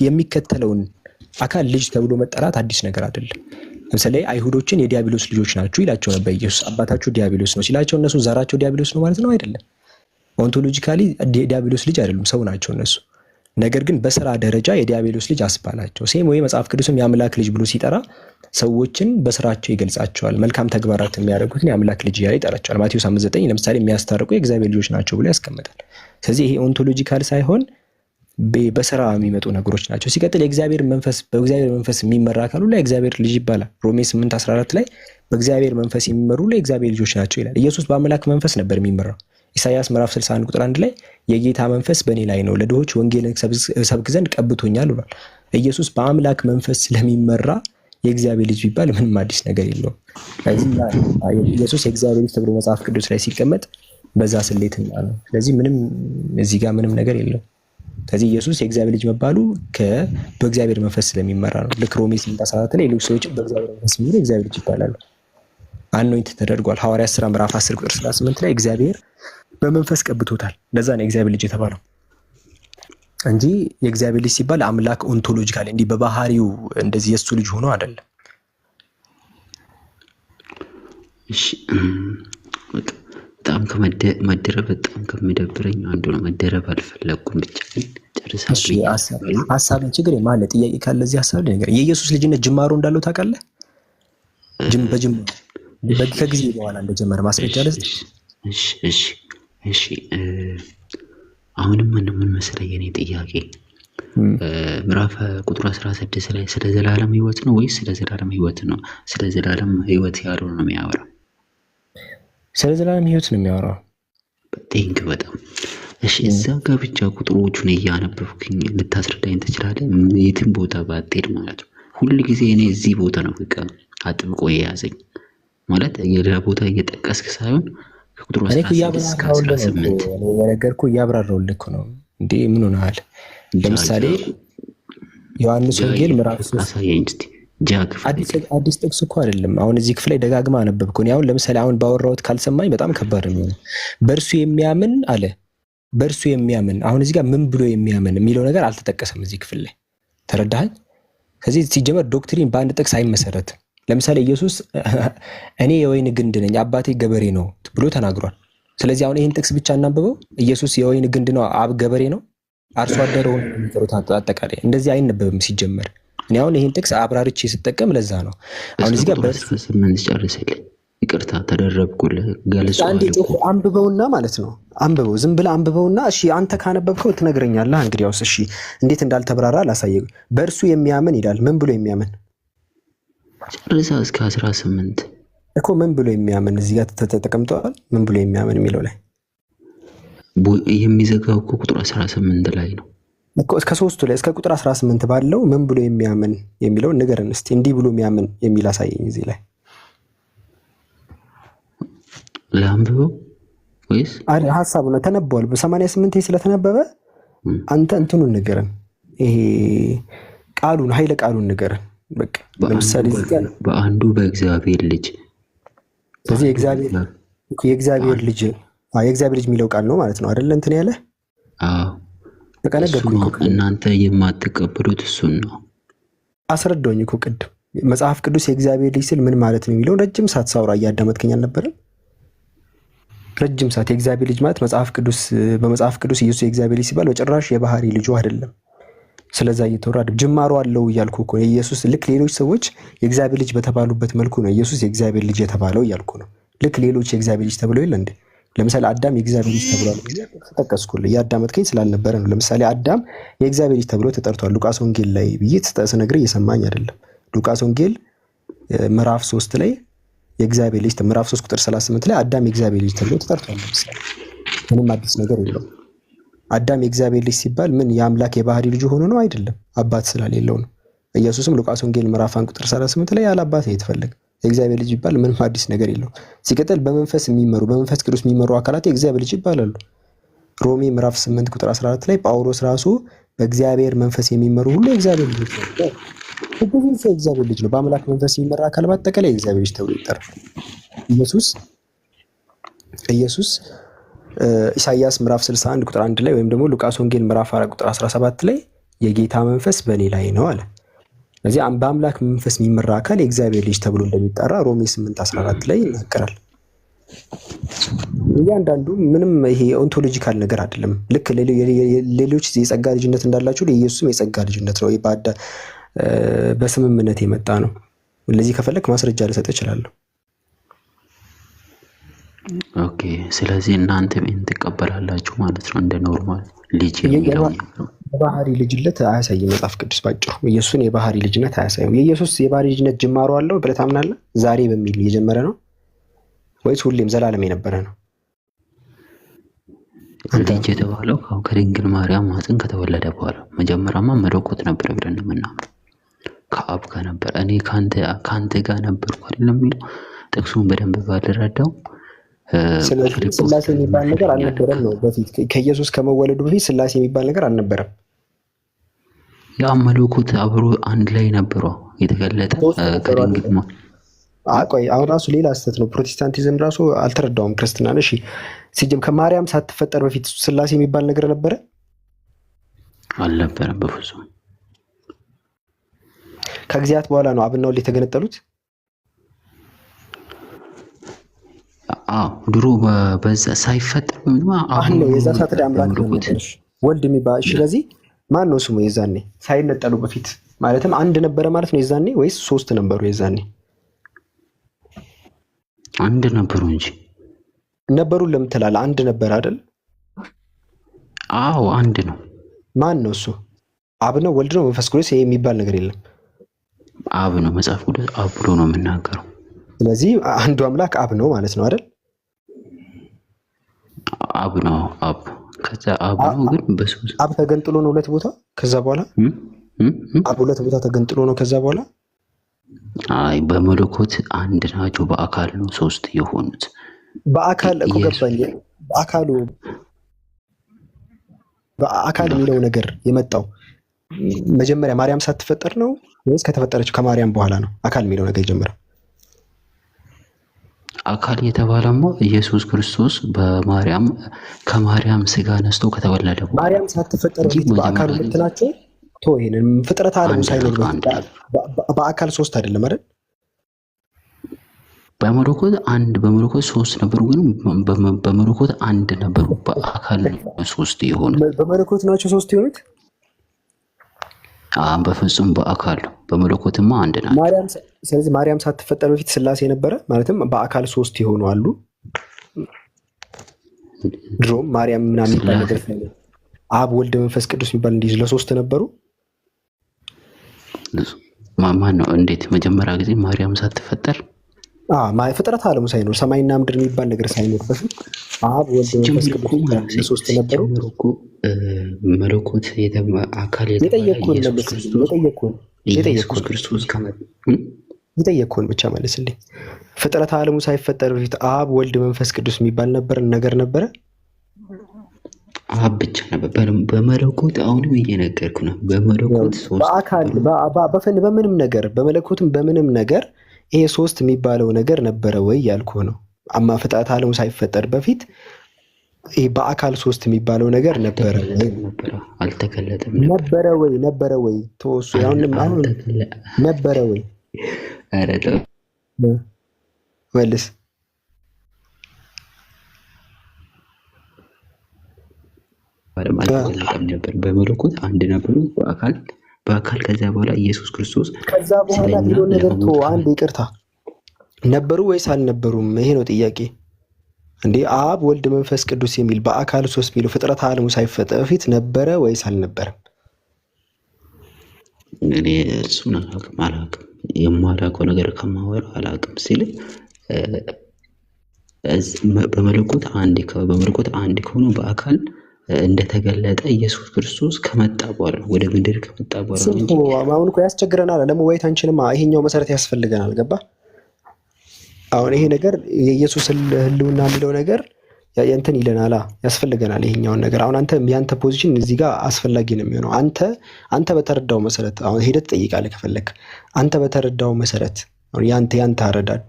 የሚከተለውን አካል ልጅ ተብሎ መጠራት አዲስ ነገር አይደለም። ለምሳሌ አይሁዶችን የዲያብሎስ ልጆች ናችሁ ይላቸው ነበር ኢየሱስ። አባታችሁ ዲያብሎስ ነው ሲላቸው እነሱ ዘራቸው ዲያብሎስ ነው ማለት ነው አይደለም። ኦንቶሎጂካሊ ዲያብሎስ ልጅ አይደሉም፣ ሰው ናቸው እነሱ። ነገር ግን በስራ ደረጃ የዲያብሎስ ልጅ አስባላቸው። ሴም ወይ መጽሐፍ ቅዱስም የአምላክ ልጅ ብሎ ሲጠራ ሰዎችን በስራቸው ይገልጻቸዋል። መልካም ተግባራት የሚያደርጉትን የአምላክ ልጅ እያለ ይጠራቸዋል። ማቴዎስ 5:9 ለምሳሌ የሚያስታርቁ የእግዚአብሔር ልጆች ናቸው ብሎ ያስቀምጣል። ስለዚህ ይሄ ኦንቶሎጂካል ሳይሆን በስራ የሚመጡ ነገሮች ናቸው። ሲቀጥል የእግዚአብሔር መንፈስ በእግዚአብሔር መንፈስ የሚመራ አካል ሁሉ የእግዚአብሔር ልጅ ይባላል። ሮሜ 8:14 ላይ በእግዚአብሔር መንፈስ የሚመሩ ሁሉ የእግዚአብሔር ልጆች ናቸው ይላል። ኢየሱስ በአምላክ መንፈስ ነበር የሚመራው። ኢሳይያስ ምዕራፍ 61 ቁጥር 1 ላይ የጌታ መንፈስ በእኔ ላይ ነው፣ ለድሆች ወንጌልን ሰብክ ዘንድ ቀብቶኛል ብሏል። ኢየሱስ በአምላክ መንፈስ ስለሚመራ የእግዚአብሔር ልጅ ቢባል ምንም አዲስ ነገር የለውም። ስለዚህ ኢየሱስ የእግዚአብሔር ልጅ ተብሎ መጽሐፍ ቅዱስ ላይ ሲቀመጥ በዛ ስሌትና ነው። ስለዚህ ምንም እዚህ ጋር ምንም ነገር የለውም። ስለዚህ ኢየሱስ የእግዚአብሔር ልጅ መባሉ በእግዚአብሔር መንፈስ ስለሚመራ ነው። ልክ ሮሜ 8:14 ላይ ሌሎች ሰዎች በእግዚአብሔር መንፈስ የሚመሩ የእግዚአብሔር ልጅ ይባላሉ። አኖይንት ተደርጓል። ሐዋርያት ሥራ ምዕራፍ 10 ቁጥር 38 ላይ እግዚአብሔር በመንፈስ ቀብቶታል። ለዛ ነው የእግዚአብሔር ልጅ የተባለው እንጂ የእግዚአብሔር ልጅ ሲባል አምላክ ኦንቶሎጂካሊ እንዲህ በባህሪው እንደዚህ የሱ ልጅ ሆኖ አይደለም። እሺ በጣም መደረብ በጣም ከሚደብረኝ አንዱ ነው። መደረብ አልፈለኩም ብቻ ግን ጨርሳለሁ። እሺ ሐሳብን ችግር ማለት ጥያቄ ካለ እዚህ ሐሳብ ነገር የኢየሱስ ልጅነት ጅማሮ እንዳለው ታውቃለህ? በጅምር ከጊዜ በኋላ እንደጀመረ ማስረጃ አለ። እሺ አሁንም ምን መሰለህ የኔ ጥያቄ ምዕራፍ ቁጥር 16 ላይ ስለ ዘላለም ህይወት ነው ወይስ ስለ ዘላለም ህይወት ነው? ስለ ዘላለም ህይወት ያለው ነው የሚያወራው። ስለ ዘላለም ህይወት ነው የሚያወራው። ቴንክ በጣም እሺ። እዛ ጋር ብቻ ቁጥሮቹን እያነበብኩኝ ልታስረዳኝ ትችላለህ? የትም ቦታ ባትሄድ ማለት ነው። ሁሉ ጊዜ እኔ እዚህ ቦታ ነው በቃ አጥብቆ የያዘኝ ማለት የሌላ ቦታ እየጠቀስክ ሳይሆን ከቁጥሩ 16 እስከ 18 የነገርኩህ እያብራራሁልህ ነው እንዴ። ምን ሆነሃል? ለምሳሌ ዮሐንስ ወንጌል ምዕራፍ 3 አሳየኝ እስቲ። አዲስ ጥቅስ እኮ አይደለም። አሁን እዚህ ክፍል ላይ ደጋግማ አነበብኩ። እኔ አሁን ለምሳሌ አሁን ባወራሁት ካልሰማኝ በጣም ከባድ ነው። በእርሱ የሚያምን አለ። በእርሱ የሚያምን አሁን እዚህ ጋር ምን ብሎ የሚያምን የሚለው ነገር አልተጠቀሰም እዚህ ክፍል ላይ። ተረዳኸኝ? ከዚህ ሲጀመር ዶክትሪን በአንድ ጥቅስ አይመሰረትም። ለምሳሌ ኢየሱስ እኔ የወይን ግንድ ነኝ አባቴ ገበሬ ነው ብሎ ተናግሯል። ስለዚህ አሁን ይህን ጥቅስ ብቻ እናንብበው። ኢየሱስ የወይን ግንድ ነው፣ አብ ገበሬ ነው፣ አርሶ አደር ሆኖ የሚጠሩት አጠቃላይ እንደዚህ አይነበብም ሲጀመር። እኔ አሁን ይህን ጥቅስ አብራርቼ ስጠቀም ለዛ ነው። አሁን እዚህ ጋር በስምንት ጨርሰልኝ። ይቅርታ ተደረብኩልህ። አንብበውና ማለት ነው። አንብበው፣ ዝም ብለህ አንብበውና እሺ፣ አንተ ካነበብከው ትነግረኛለህ። እንግዲያውስ እሺ፣ እንዴት እንዳልተብራራ ላሳየህ። በእርሱ የሚያምን ይላል። ምን ብሎ የሚያምን ጨርሳ እስከ 18 እኮ ምን ብሎ የሚያምን እዚህ ጋር ተቀምጧል። ምን ብሎ የሚያምን የሚለው ላይ የሚዘጋው እኮ ቁጥር 18 ላይ ነው እኮ። እስከ 3 ላይ እስከ ቁጥር 18 ባለው ምን ብሎ የሚያምን የሚለው ንገረን እስቲ። እንዲህ ብሎ የሚያምን የሚል አሳየኝ እዚህ ላይ። ለአንብበው ወይስ ሐሳቡ ነው ተነበዋል። በ88 ስለተነበበ አንተ እንትኑን ንገረን። ይሄ ቃሉን ኃይለ ቃሉን ንገረን። በቃ ለምሳሌ በአንዱ በእግዚአብሔር ልጅ። ስለዚህ የእግዚአብሔር ልጅ የእግዚአብሔር ልጅ የሚለው ቃል ነው ማለት ነው አይደል? እንትን ያለ በቃ ነገርኩኝ እኮ። እናንተ የማትቀበሉት እሱን ነው አስረዳሁኝ እኮ ቅድም። መጽሐፍ ቅዱስ የእግዚአብሔር ልጅ ስል ምን ማለት ነው የሚለው ረጅም ሰዓት ሳውራ እያዳመጥከኝ አልነበረም? ረጅም ሰዓት የእግዚአብሔር ልጅ ማለት በመጽሐፍ ቅዱስ ኢየሱስ የእግዚአብሔር ልጅ ሲባል በጭራሽ የባህሪ ልጁ አይደለም። ስለዛ እየተወራ ጅማሮ አለው እያልኩ እኮ ኢየሱስ ልክ ሌሎች ሰዎች የእግዚአብሔር ልጅ በተባሉበት መልኩ ነው ኢየሱስ የእግዚአብሔር ልጅ የተባለው እያልኩ ነው። ልክ ሌሎች የእግዚአብሔር ልጅ ተብለው የለ እንዴ? ለምሳሌ አዳም የእግዚአብሔር ልጅ ተብሏል ተጠቀስኩልህ። ያዳመጥከኝ ስላልነበረ ነው። ለምሳሌ አዳም የእግዚአብሔር ልጅ ተብሎ ተጠርቷል ሉቃስ ወንጌል ላይ ብዬ ስነግርህ እየሰማኝ አይደለም። ሉቃስ ወንጌል ምዕራፍ 3 ላይ የእግዚአብሔር ልጅ ምዕራፍ 3 ቁጥር 38 ላይ አዳም የእግዚአብሔር ልጅ ተብሎ ተጠርቷል። ለምሳሌ ምንም አዲስ ነገር የለውም። አዳም የእግዚአብሔር ልጅ ሲባል ምን የአምላክ የባህሪ ልጅ ሆኖ ነው? አይደለም፣ አባት ስላሌለው ነው። ኢየሱስም ሉቃስ ወንጌል ምዕራፍ 1 ቁጥር 38 ላይ ያለ አባት የተፈለገ የእግዚአብሔር ልጅ ይባል ምንም አዲስ ነገር የለውም። ሲቀጥል በመንፈስ ቅዱስ የሚመሩ አካላት የእግዚአብሔር ልጅ ይባላሉ። ሮሜ ምዕራፍ 8 ቁጥር 14 ላይ ጳውሎስ ራሱ በእግዚአብሔር መንፈስ የሚመሩ ሁሉ የእግዚአብሔር ልጅ ነው። ሁሉም ሰው የእግዚአብሔር ልጅ ነው። በአምላክ መንፈስ የሚመራ አካል በአጠቃላይ የእግዚአብሔር ልጅ ተብሎ ይጠራል። ኢየሱስ ኢሳይያስ ምዕራፍ 61 ቁጥር 1 ላይ ወይም ደግሞ ሉቃስ ወንጌል ምዕራፍ 4 ቁጥር 17 ላይ የጌታ መንፈስ በእኔ ላይ ነው አለ። ስለዚህ በአምላክ መንፈስ የሚመራ አካል የእግዚአብሔር ልጅ ተብሎ እንደሚጠራ ሮሜ 8:14 ላይ ይናገራል። እያንዳንዱ ምንም ይሄ ኦንቶሎጂካል ነገር አይደለም። ልክ ሌሎች የጸጋ ልጅነት እንዳላቸው የኢየሱስም የጸጋ ልጅነት ነው። በስምምነት የመጣ ነው። ለዚህ ከፈለክ ማስረጃ ልሰጥ እችላለሁ። ኦኬ፣ ስለዚህ እናንተ ምን ትቀበላላችሁ ማለት ነው? እንደ ኖርማል ልጅ የሚለው የባህሪ ልጅነት አያሳይም መጽሐፍ ቅዱስ ባጭሩ። ኢየሱስን የባህሪ ልጅነት አያሳይም። የኢየሱስ የባህሪ ልጅነት ጅማሮ አለው ብለህ ታምናለህ? ዛሬ በሚል የጀመረ ነው ወይስ ሁሌም ዘላለም የነበረ ነው? ልጅ የተባለው ከድንግል ማርያም ማህፀን ከተወለደ በኋላ መጀመሪያማ መለኮት ነበር ብለን የምናምነው ከአብ ጋር ነበር። እኔ ከአንተ ጋር ነበርኩ አይደለም የሚለው ጥቅሱን በደንብ ባልረዳው ስለዚህ ስላሴ የሚባል ነገር አልነበረም ነው። በፊት ከኢየሱስ ከመወለዱ በፊት ስላሴ የሚባል ነገር አልነበረም። ያ መለኮት አብሮ አንድ ላይ ነበረ የተገለጠ ከድንግል ቆይ አሁን ራሱ ሌላ ስህተት ነው። ፕሮቴስታንቲዝም ራሱ አልተረዳውም ክርስትናን። እሺ ሲጀም ከማርያም ሳትፈጠር በፊት ስላሴ የሚባል ነገር ነበረ? አልነበረም በፍጹም። ከጊዜያት በኋላ ነው አብና ወልድ የተገነጠሉት? ድሮ በዛ ሳይፈጠር አሁን ነው የዛ ሰዓት አምላክ ወልድ የሚባል። ስለዚህ ማን ነው ስሙ የዛኔ ሳይነጠሉ በፊት? ማለትም አንድ ነበረ ማለት ነው የዛኔ ወይስ ሶስት ነበሩ የዛኔ? አንድ ነበሩ እንጂ ነበሩ ለምን ትላለህ? አንድ ነበር አይደል? አዎ አንድ ነው። ማን ነው እሱ? አብ ነው ወልድ ነው መንፈስ ቅዱስ የሚባል ነገር የለም። አብ ነው። መጽሐፍ ቅዱስ አብ ብሎ ነው የምናገረው። ስለዚህ አንዱ አምላክ አብ ነው ማለት ነው አይደል? አብ ነው። አብ ከዛ አብ ነው ግን በሶስት አብ ተገንጥሎ ነው ሁለት ቦታ። ከዛ በኋላ አብ ሁለት ቦታ ተገንጥሎ ነው ከዛ በኋላ አይ በመለኮት አንድ ናቸው። በአካል ነው ሶስት የሆኑት። በአካል እኮ ገባኝ። በአካል የሚለው ነገር የመጣው መጀመሪያ ማርያም ሳትፈጠር ነው ወይስ ከተፈጠረች ከማርያም በኋላ ነው አካል የሚለው ነገር የጀመረው? አካል የተባለማ ኢየሱስ ክርስቶስ ከማርያም ስጋ ነስቶ ከተወለደ በኋላ ማርያም ሳትፈጠር በአካል ሁለት ናቸው። ይሄንን ፍጥረት ዓለም ሳይኖር በአካል ሶስት አይደለም አይደል? በመለኮት ሶስት ነበሩ፣ ግን በመለኮት አንድ ነበሩ። በአካል ሶስት የሆኑ በመለኮት ናቸው ሶስት የሆኑት። በፍጹም በአካል ነው። በመለኮትማ አንድ ናቸው። ስለዚህ ማርያም ሳትፈጠር በፊት ስላሴ ነበረ ማለትም በአካል ሶስት የሆኑ አሉ። ድሮም ማርያም ምናምን የሚባል ነገር አብ ወልድ መንፈስ ቅዱስ የሚባል እንዲህ ለሶስት ነበሩ። ማን ነው? እንዴት መጀመሪያ ጊዜ ማርያም ሳትፈጠር ፍጥረት ዓለሙ ሳይኖር ሰማይና ምድር የሚባል ነገር ሳይኖር በፊት አብ ወልድ መንፈስ ቅዱስ ለሶስት ነበሩ። መለኮት አካል የጠየቅኩህን ብቻ መልስልኝ። ፍጥረት ዓለሙ ሳይፈጠር በፊት አብ ወልድ መንፈስ ቅዱስ የሚባል ነገር ነበረ? አብ ብቻ ነበር በመለኮት። አሁንም እየነገርኩ ነው። በመለኮት ሶስት በአካል በምንም ነገር በመለኮትም በምንም ነገር ይሄ ሶስት የሚባለው ነገር ነበረ ወይ ያልኩ ነው። አማ ፍጥረት ዓለሙ ሳይፈጠር በፊት ይሄ በአካል ሶስት የሚባለው ነገር ነበረ ወይ? አልተገለጠም። ነበረ ወይ ተወሱ አሁን ነበረ ወይ? ኧረ ተው መልስ። አልተገለጠም ነበር። በመለኮት አንድ ነበሩ በአካል ከዚያ በኋላ ኢየሱስ ክርስቶስ ከዛ በኋላ ቢሆን ነገር አንድ ይቅርታ ነበሩ ወይስ አልነበሩም? ይሄ ነው ጥያቄ። እንዴ አብ ወልድ መንፈስ ቅዱስ የሚል በአካል ሶስት የሚለው ፍጥረት ዓለሙ ሳይፈጠር በፊት ነበረ ወይስ አልነበረም? እኔ እሱን አላውቅም። የማላውቀው ነገር ከማወራ አላውቅም ሲል በመለኮት አንድ ከሆኑ በአካል እንደተገለጠ ኢየሱስ ክርስቶስ ከመጣ በኋላ ነው፣ ወደ ምድር ከመጣ በኋላ ነው እንጂ አሁን እኮ ያስቸግረናል። ለመወያየት አንችልም። ይሄኛው መሰረት ያስፈልገናል። ገባ? አሁን ይሄ ነገር የኢየሱስ ህልውና የሚለው ነገር እንትን ይለናል፣ ያስፈልገናል ይሄኛውን ነገር። አሁን ያንተ ፖዚሽን እዚህ ጋር አስፈላጊ ነው የሚሆነው። አንተ በተረዳው መሰረት አሁን ሄደህ ትጠይቃለህ ከፈለክ። አንተ በተረዳው መሰረት አሁን ያንተ አረዳድ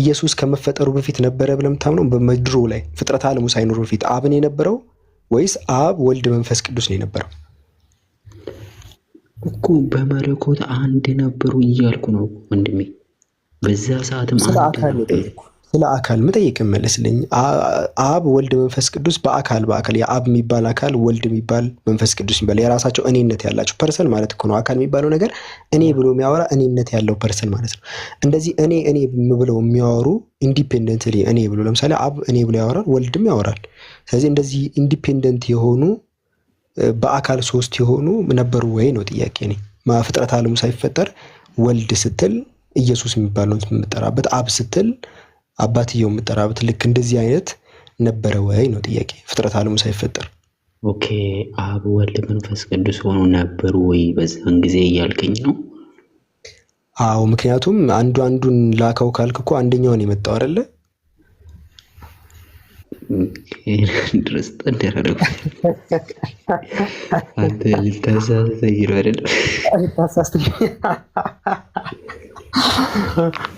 ኢየሱስ ከመፈጠሩ በፊት ነበረ ብለህ የምታምነው በምድሩ ላይ ፍጥረት ዓለሙ ሳይኖር በፊት አብን የነበረው ወይስ አብ ወልድ መንፈስ ቅዱስ ነው የነበረው? እኮ በመለኮት አንድ ነበሩ እያልኩ ነው ወንድሜ። በዛ ሰዓትም ስለ አካል መጠየቅ መለስልኝ። አብ ወልድ መንፈስ ቅዱስ በአካል የአብ የሚባል አካል ወልድ የሚባል መንፈስ ቅዱስ የሚባል የራሳቸው እኔነት ያላቸው ፐርሰን ማለት እኮ ነው። አካል የሚባለው ነገር እኔ ብሎ የሚያወራ እኔነት ያለው ፐርሰን ማለት ነው። እንደዚህ እኔ ብለው የሚያወሩ ኢንዲፔንደንትሊ እኔ ብሎ ለምሳሌ አብ እኔ ብሎ ያወራል፣ ወልድም ያወራል። ስለዚህ እንደዚህ ኢንዲፔንደንት የሆኑ በአካል ሶስት የሆኑ ነበሩ ወይ ነው ጥያቄ። እኔ ፍጥረት ዓለሙ ሳይፈጠር ወልድ ስትል ኢየሱስ የሚባለው የምጠራበት፣ አብ ስትል አባትየው የምጠራበት ልክ እንደዚህ አይነት ነበረ ወይ ነው ጥያቄ። ፍጥረት ዓለሙ ሳይፈጠር ኦኬ፣ አብ ወልድ መንፈስ ቅዱስ ሆኖ ነበሩ ወይ በዛን ጊዜ እያልከኝ ነው? አዎ፣ ምክንያቱም አንዱን ላከው ካልክ እኮ አንደኛውን የመጣው አይደለ? ድረስ ተደረገ አንተ ልታሳስተኝ ነው አይደል?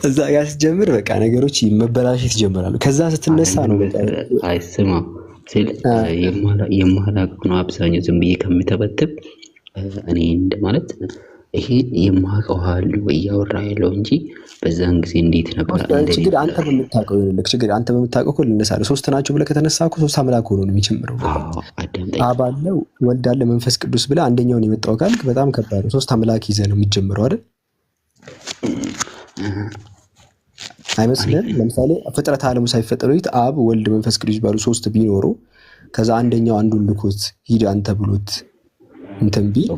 እዛ ጋር ስትጀምር በቃ ነገሮች መበላሸት ይጀምራሉ። ከዛ ስትነሳ ነው አይስማ ሲል የማላውቀው ነው አብዛኛው ዝም ብዬ ከምተበትብ እኔ እንደማለት ይሄ የማውቀው አሉ እያወራ ያለው እንጂ በዛን ጊዜ እንዴት ነበር? ችግር አንተ በምታውቀው ይልክ ችግር አንተ በምታውቀው እኮ ልነሳለህ። ሶስት ናቸው ብለህ ከተነሳ እኮ ሶስት አምላክ ሆኖ ነው የሚጀምረው። አብ አለ፣ ወልድ አለ፣ መንፈስ ቅዱስ ብለህ አንደኛውን የመጣው ካልክ በጣም ከባድ ነው። ሶስት አምላክ ይዘህ ነው የሚጀምረው አይደል? አይመስልህም? ለምሳሌ ፍጥረት ዓለሙ ሳይፈጠር በፊት አብ ወልድ መንፈስ ቅዱስ ባሉ ሶስት ቢኖሩ ከዛ አንደኛው አንዱን ልኮት ሂድ አንተ ብሎት እንትን ቢል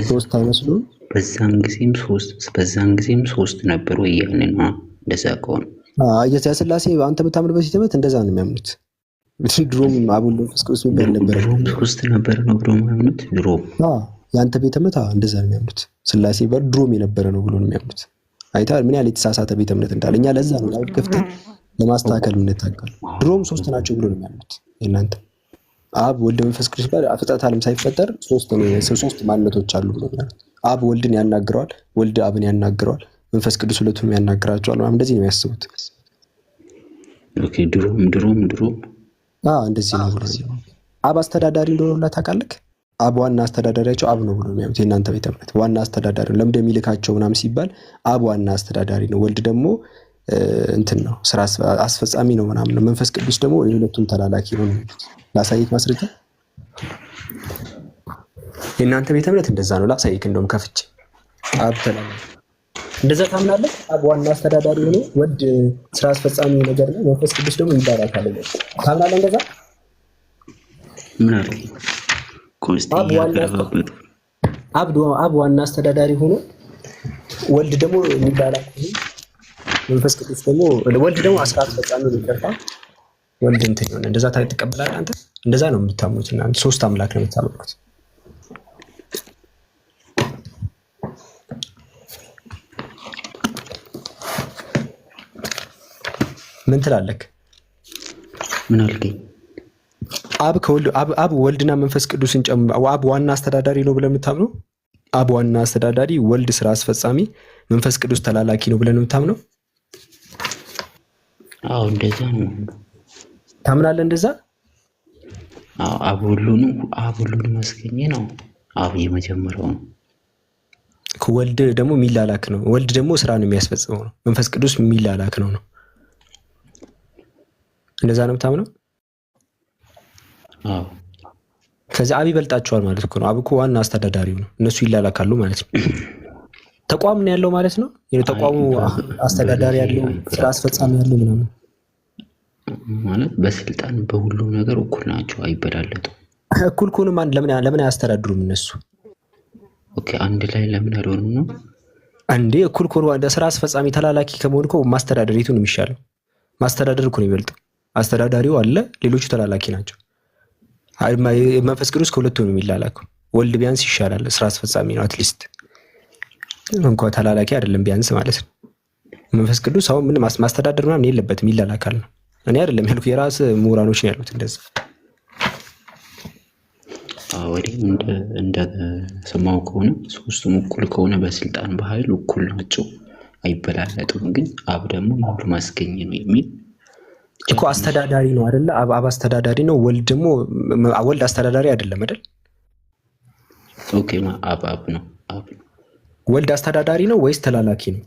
ሶስት አይመስሉም? በዛን ጊዜም ሶስት ነበሩ እያልን ነው። እንደዛ ከሆነ ስላሴ አንተ የምታምንበት ቤተ እምነት እንደዛ ነው የሚያምኑት። ድሮም አብ ወልድ መንፈስ ቅዱስ የሚባል ነበረ፣ ሶስት ነበረ ነው ብሎ የሚያምኑት ድሮ። የአንተ ቤተ እምነት እንደዛ ነው የሚያምኑት። ስላሴ በር ድሮም የነበረ ነው ብሎ ነው የሚያምኑት። አይተሃል ምን ያህል የተሳሳተ ቤተ እምነት እንዳለ። እኛ ለዛ ነው ላይ ከፍተን ለማስተካከል የምንታገል። ድሮም ሶስት ናቸው ብሎ ነው የሚያምኑት የእናንተ። አብ ወልድ መንፈስ ቅዱስ ጋር ፍጥረት ዓለም ሳይፈጠር ሶስት ማንነቶች አሉ ብሎ ነው። አብ ወልድን ያናግረዋል፣ ወልድ አብን ያናግረዋል፣ መንፈስ ቅዱስ ሁለቱንም ያናግራቸዋል። እንደዚህ ነው የሚያስቡት። ኦኬ ድሮም እንደዚህ ነው ብሎ አብ አስተዳዳሪ እንደሆነ ታውቃለህ። አብ ዋና አስተዳዳሪያቸው አብ ነው ብሎ የሚያምኑት የእናንተ ቤተ እምነት። ዋና አስተዳዳሪ ነው ለምደ የሚልካቸው ምናምን ሲባል አብ ዋና አስተዳዳሪ ነው፣ ወልድ ደግሞ እንትን ነው ስራ አስፈጻሚ ነው ምናምን ነው፣ መንፈስ ቅዱስ ደግሞ የሁለቱም ተላላኪ ነው የሚሉት። ላሳይክ ማስረጃ። የእናንተ ቤተ እምነት እንደዛ ነው። ላሳይክ እንደውም ከፍቼ አብ ተላላኪ እንደዛ ታምናለህ። አብ ዋና አስተዳዳሪ ሆኖ ወልድ ስራ አስፈጻሚ ነገር ነው፣ መንፈስ ቅዱስ ደግሞ ይባላል። ታምናለህ እንደዛ? ምን አልከኝ? አብ ዋና አስተዳዳሪ ሆኖ ወልድ ደግሞ የሚባላል፣ መንፈስ ቅዱስ ደግሞ ወልድ ደግሞ ስራ አስፈጻሚ ነው ይቀርታ ወልድ እንትን ይሆነ። እንደዛ ትቀበላለህ አንተ? እንደዛ ነው የምታምኑት እናንተ? ሶስት አምላክ ነው የምታምኑት? ምን ትላለህ? ምን አልከኝ? አብ ወልድና መንፈስ ቅዱስን አብ ዋና አስተዳዳሪ ነው ብለን የምታምነው? አብ ዋና አስተዳዳሪ፣ ወልድ ስራ አስፈጻሚ፣ መንፈስ ቅዱስ ተላላኪ ነው ብለን የምታምነው? አዎ እንደዛ ነው። ታምናለህ እንደዛ? አዎ አብ ሁሉንም መስገኘ ነው። አብ የመጀመሪያው ነው። ወልድ ደግሞ የሚላላክ ነው። ወልድ ደግሞ ስራ ነው የሚያስፈጽመው ነው። መንፈስ ቅዱስ የሚላላክ ነው። እንደዛ ነው የምታምነው? አዎ። ከዚህ አብ ይበልጣቸዋል ማለት እኮ ነው። አብ እኮ ዋና አስተዳዳሪው ነው። እነሱ ይላላካሉ ማለት ነው። ተቋም ነው ያለው ማለት ነው። ተቋሙ አስተዳዳሪ ያለው ስራ አስፈጻሚ ያለው ምናምን ማለት በስልጣን በሁሉም ነገር እኩል ናቸው፣ አይበላለጡም። እኩል ከሆኑም ለምን አያስተዳድሩም እነሱ? ኦኬ አንድ ላይ ለምን አልሆኑም ነው አንዴ እኩል ከሆኑ ስራ አስፈጻሚ ተላላኪ ከመሆን እኮ ማስተዳደር የቱ ነው የሚሻለው? ማስተዳደር እኮ ነው የሚበልጠው። አስተዳዳሪው አለ፣ ሌሎቹ ተላላኪ ናቸው። መንፈስ ቅዱስ ከሁለቱ ነው የሚላላከው። ወልድ ቢያንስ ይሻላል፣ ስራ አስፈጻሚ ነው አትሊስት እንኳን ተላላኪ አይደለም ቢያንስ ማለት ነው። መንፈስ ቅዱስ አሁን ምን ማስተዳደር ምናምን የለበትም፣ ይላላካል ነው። እኔ አይደለም ያልኩት የራስ ምሁራኖች ነው ያሉት እንደዛ። ወዲህ እንደ ሰማው ከሆነ ሶስቱም እኩል ከሆነ በስልጣን በኃይል እኩል ናቸው፣ አይበላለጡም። ግን አብ ደግሞ ሁሉ ማስገኝ ነው የሚል እኮ አስተዳዳሪ ነው አይደለ? አብ አስተዳዳሪ ነው፣ ወልድ ደግሞ ወልድ አስተዳዳሪ አይደለም አይደል? ኦኬ አብ ነው። ወልድ አስተዳዳሪ ነው ወይስ ተላላኪ ነው?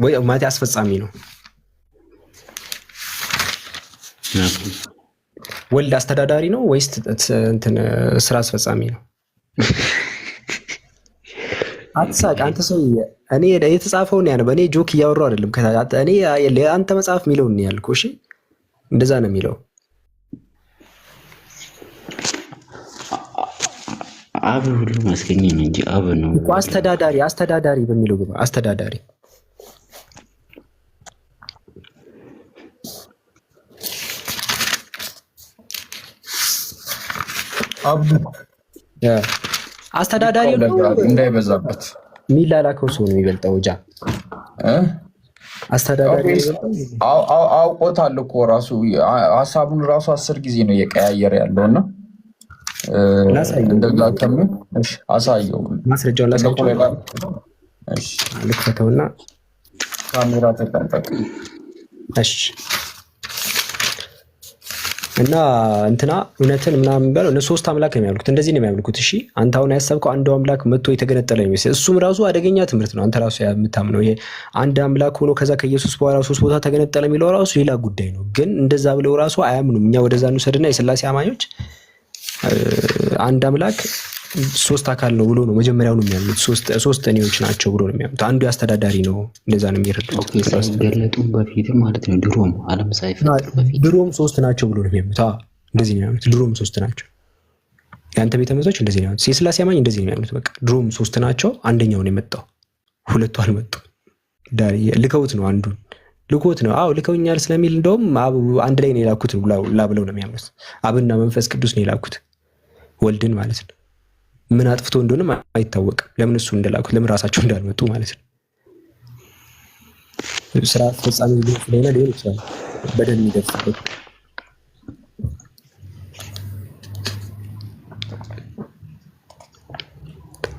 ወይ ማለት አስፈጻሚ ነው? ወልድ አስተዳዳሪ ነው ወይስ ስራ አስፈጻሚ ነው? አትሳቅ አንተ ሰው። እኔ የተጻፈውን ያነበ እኔ ጆክ እያወራሁ አይደለም። እኔ አንተ መጽሐፍ የሚለውን ያልኩህ። እሺ እንደዛ ነው የሚለው። አብ ሁሉ ማስገኘ ነው እንጂ አብ ነው እኮ አስተዳዳሪ በሚለው ግባ። አስተዳዳሪ አስተዳዳሪ እንዳይበዛበት የሚላላከው ሰው ነው የሚበልጠው። ጃ አስተዳዳሪ አውቆታል እኮ ራሱ ሀሳቡን ራሱ 10 ጊዜ ነው እየቀያየረ ያለውና እንደዛ ከምን አሳየው ማስረጃውን ላሳየው። እሺ ልክፈተውና ካሜራ ተጠንቀቅ። እሺ እና እንትና እውነትን ምናምን ባለው እነ ሶስት አምላክ ነው የሚያምልኩት። እንደዚህ ነው የሚያምልኩት። እሺ አንተ አሁን ያሰብከው አንዱ አምላክ መጥቶ የተገነጠለ ነው የሚመስል፣ እሱም ራሱ አደገኛ ትምህርት ነው። አንተ ራሱ የምታምነው ይሄ አንድ አምላክ ሆኖ ከዛ ከኢየሱስ በኋላ 3 ቦታ ተገነጠለ የሚለው ራሱ ሌላ ጉዳይ ነው። ግን እንደዛ ብለው ራሱ አያምኑም። እኛ ወደዛ እንውሰድና የሥላሴ አማኞች አንድ አምላክ 3 አካል ነው ብሎ ነው መጀመሪያው ነው የሚያምኑት። ሶስት እኔዎች ናቸው ብሎ ነው የሚያምኑት። አንዱ አስተዳዳሪ ነው። እንደዛ ነው የሚረዱት። ኦኬ ሳይገለጡ በፊት ማለት ነው። ድሮም ዓለም ሳይፈጠር በፊት ድሮም 3 ናቸው ብሎ ነው የሚያምኑት። እንደዚህ ነው የሚያምኑት። ድሮም 3 ናቸው። ያንተ ቤተ እምነቶች እንደዚህ ነው የሚያምኑት። የሥላሴ አማኝ እንደዚህ ነው የሚያምኑት። በቃ ድሮም 3 ናቸው። አንደኛው ነው የመጣው፣ ሁለቱ አልመጡም። ልከውት ነው አንዱን ልኮት ነው። ልከውኛል ስለሚል እንደውም አንድ ላይ ነው የላኩት ብለው ነው የሚያምኑት። አብና መንፈስ ቅዱስ ነው የላኩት ወልድን ማለት ነው። ምን አጥፍቶ እንደሆነም አይታወቅም። ለምን እሱ እንደላኩት ለምን ራሳቸው እንዳልመጡ ማለት ነው። ስራ ፈጻሚ ስለሆነ ሊሆን ይችላል በደል የሚደርስበት።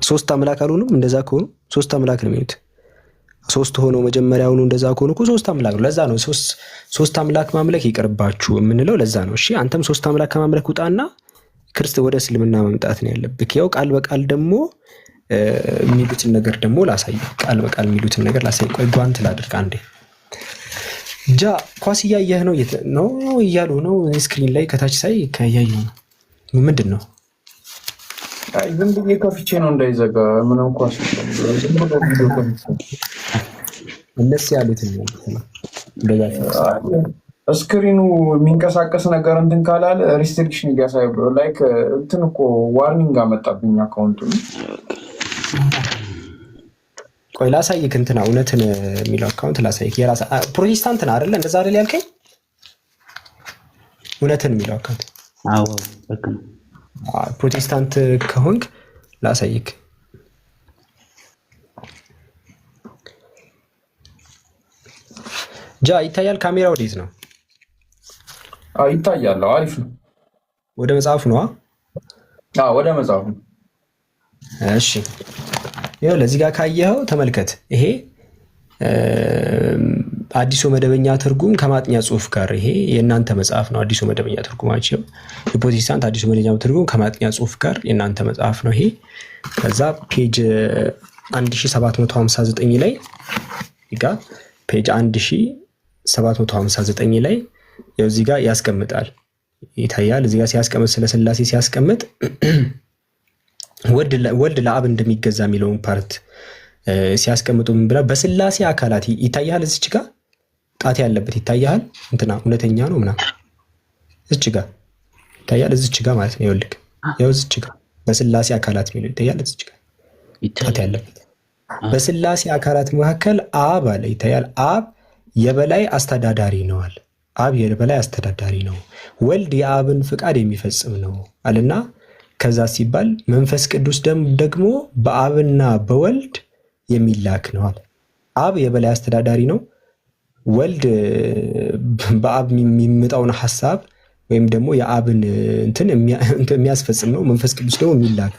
ሶስት አምላክ አልሆኑም። እንደዛ ከሆኑ 3 አምላክ ነው የሚሉት። 3 ሆኖ መጀመሪያውኑ እንደዛ ከሆኑ እኮ 3 አምላክ ነው። ለዛ ነው 3 አምላክ ማምለክ ይቅርባችሁ የምንለው። ለዛ ነው። እሺ አንተም 3 አምላክ ከማምለክ ውጣና ክርስቶስ ወደ እስልምና መምጣት ነው ያለብህ። ያው ቃል በቃል ደግሞ የሚሉትን ነገር ደግሞ ላሳይ። ቃል በቃል የሚሉትን ነገር ላሳይ። ቆይ ጓንት ላድርግ አንዴ። ጃ ኳስ እያየህ ነው እያሉ ነው ስክሪን ላይ ከታች ሳይ ከያዩ ነው። ምንድን ነው? ዝም ብዬ ከፍቼ ነው እንዳይዘጋ። ምንም ኳስ እነሱ ያሉትን ነው ስክሪኑ የሚንቀሳቀስ ነገር እንትን ካላለ ሪስትሪክሽን እያሳየ ላይክ እንትን እኮ ዋርኒንግ አመጣብኝ አካውንቱ። ቆይ ላሳይክ። እንትና እውነትን የሚለው አካውንት ላሳይክ። የራስ ፕሮቴስታንት ነው አይደለ? እንደዛ አይደል ያልከኝ? እውነትን የሚለው አካውንት ፕሮቴስታንት ከሆንክ ላሳይክ። ጃ ይታያል? ካሜራ ወዴት ነው? ይታያል። አሪፍ ነው። ወደ መጽሐፉ ነው። ወደ መጽሐፉ። እሺ ይኸው ለዚህ ጋር ካየኸው ተመልከት። ይሄ አዲሱ መደበኛ ትርጉም ከማጥኛ ጽሑፍ ጋር፣ ይሄ የእናንተ መጽሐፍ ነው። አዲሱ መደበኛ ትርጉማቸው የፕሮቴስታንት አዲሱ መደበኛ ትርጉም ከማጥኛ ጽሑፍ ጋር የእናንተ መጽሐፍ ነው ይሄ። ከዛ ፔጅ 1759 ላይ ጋር ፔጅ 1759 ላይ ያው እዚህ ጋር ያስቀምጣል። ይታያል። እዚህ ጋር ሲያስቀምጥ ስለ ሥላሴ ሲያስቀምጥ ወልድ ለአብ እንደሚገዛ የሚለውን ፓርት ሲያስቀምጡ ምን ብላ በስላሴ አካላት ይታያል። እዚች ጋር ጣት ያለበት ይታያል። እንትና እውነተኛ ነው ምናምን እዚች ጋር ይታያል። እዚች ጋር ማለት ነው። ይኸውልህ ያው እዚች ጋር በስላሴ አካላት የሚለው ይታያል። እዚች ጋር ጣት ያለበት በስላሴ አካላት መካከል አብ አለ ይታያል። አብ የበላይ አስተዳዳሪ ነው አለ። አብ የበላይ አስተዳዳሪ ነው። ወልድ የአብን ፍቃድ የሚፈጽም ነው አለና ከዛ ሲባል መንፈስ ቅዱስ ደግሞ በአብና በወልድ የሚላክ ነው አለ። አብ የበላይ አስተዳዳሪ ነው። ወልድ በአብ የሚመጣውን ሐሳብ ወይም ደግሞ የአብን እንትን የሚያስፈጽም ነው። መንፈስ ቅዱስ ደግሞ የሚላክ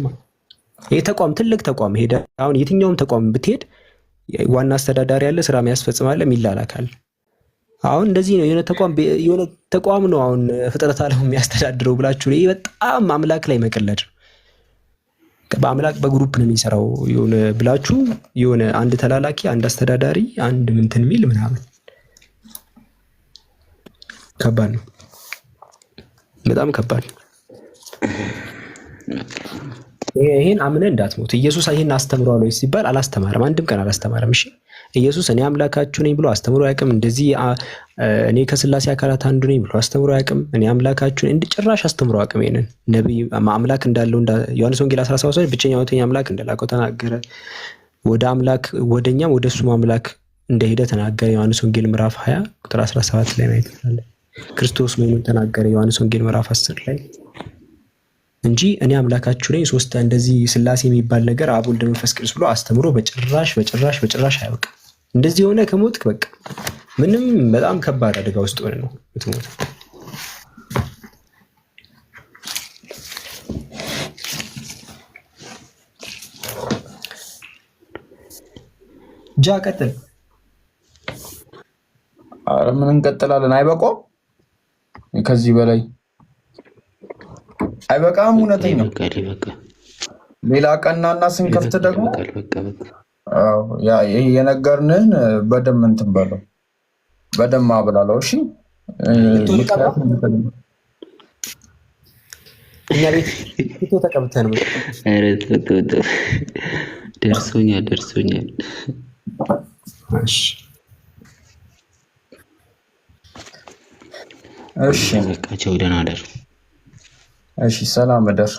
ነው። ይሄ ተቋም ትልቅ ተቋም ሄደ። አሁን የትኛውም ተቋም ብትሄድ ዋና አስተዳዳሪ ያለ ስራ የሚያስፈጽማለ የሚላላካል። አሁን እንደዚህ ነው። የሆነ ተቋም ነው አሁን ፍጥረት ዓለም የሚያስተዳድረው ብላችሁ ይሄ በጣም አምላክ ላይ መቀለድ። በአምላክ በግሩፕ ነው የሚሰራው የሆነ ብላችሁ የሆነ አንድ ተላላኪ፣ አንድ አስተዳዳሪ፣ አንድ ምንትን ሚል ምናምን ከባድ ነው። በጣም ከባድ ነው። ይሄን አምነህ እንዳትሞት። ኢየሱስ ይሄን አስተምሯል ወይ ሲባል አላስተማረም። አንድም ቀን አላስተማረም። እሺ ኢየሱስ እኔ አምላካችሁ ነኝ ብሎ አስተምሮ አያውቅም። እንደዚህ እኔ ከስላሴ አካላት አንዱ ነኝ ብሎ አስተምሮ አያውቅም። እኔ አምላካችሁ ነኝ ጭራሽ አስተምሮ አያውቅም። ይሄንን ነብይ አምላክ እንዳለው ዮሐንስ ወንጌል 17 ብቸኛ እውነተኛ አምላክ እንደላከው ተናገረ። ወደ አምላክ ወደኛም ወደ እሱ አምላክ እንደሄደ ተናገረ። ዮሐንስ ወንጌል ምዕራፍ 20 ቁጥር 17 ላይ ማየት ይችላል። ክርስቶስ መሆኑን ተናገረ ዮሐንስ ወንጌል ምዕራፍ 10 ላይ እንጂ እኔ አምላካችሁ ነኝ ሶስት እንደዚህ ስላሴ የሚባል ነገር አብ ወልድ መንፈስ ቅዱስ ብሎ አስተምሮ በጭራሽ አያውቅም። እንደዚህ ሆነ ከሞትክ በቃ ምንም በጣም ከባድ አደጋ ውስጥ ሆነ ነው የምትሞት። ጃ ቀጥል። ኧረ ምን እንቀጥላለን? አይበቃም? ከዚህ በላይ አይበቃም? እውነቴን ነው። ሌላ ቀናና ስንከፍት ደግሞ የነገርንህን በደንብ እንትን በለው፣ በደንብ አብላለው። እሺ እኛ ቤት ተቀብተን ደርሶኛል። እሺ በቃ ቻው፣ ደህና እደር። እሺ ሰላም እደር።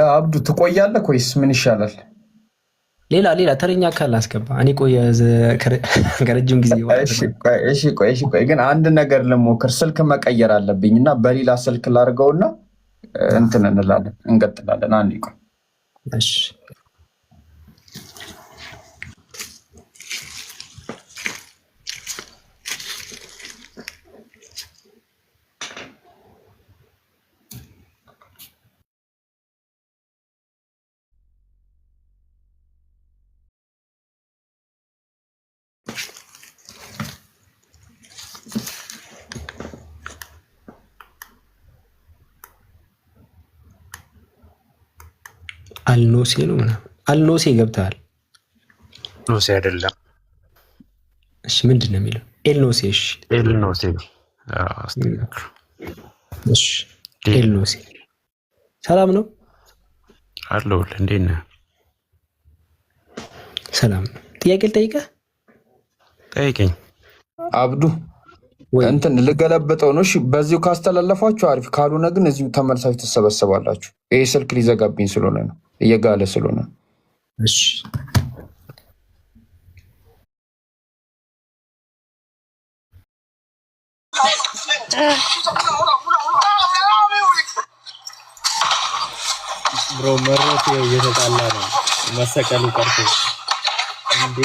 አብዱ ትቆያለህ ወይስ ምን ይሻላል? ሌላ ተረኛ አካል አስገባ። እኔ ቆየ ከረጅም ጊዜ። ቆይ ግን አንድ ነገር ልሞክር። ስልክ መቀየር አለብኝ እና በሌላ ስልክ ላድርገውና እንትን እንቀጥላለን። አንዴ ቆይ። እሺ አልኖሴ ነው ምናምን አልኖሴ ገብተሃል። ኖሴ አይደለም። እሺ ምንድን ነው የሚለው? ኤልኖሴ። እሺ ኤልኖሴ። እሺ ኤልኖሴ ሰላም ነው አለሁልህ። እንዴት ነህ? ሰላም ነው። ጥያቄ ልጠይቅህ? ጠይቀኝ አብዱ። እንትን ልገለብጠው ነው። እሺ በዚሁ ካስተላለፋችሁ አሪፍ፣ ካልሆነ ግን እዚሁ ተመልሳችሁ ትሰበሰባላችሁ። ይሄ ስልክ ሊዘጋብኝ ስለሆነ ነው፣ እየጋለ ስለሆነ። እሺ ብሮ መሮት እየተጣላ ነው። መሰቀሉ ቀርቶ እንዴ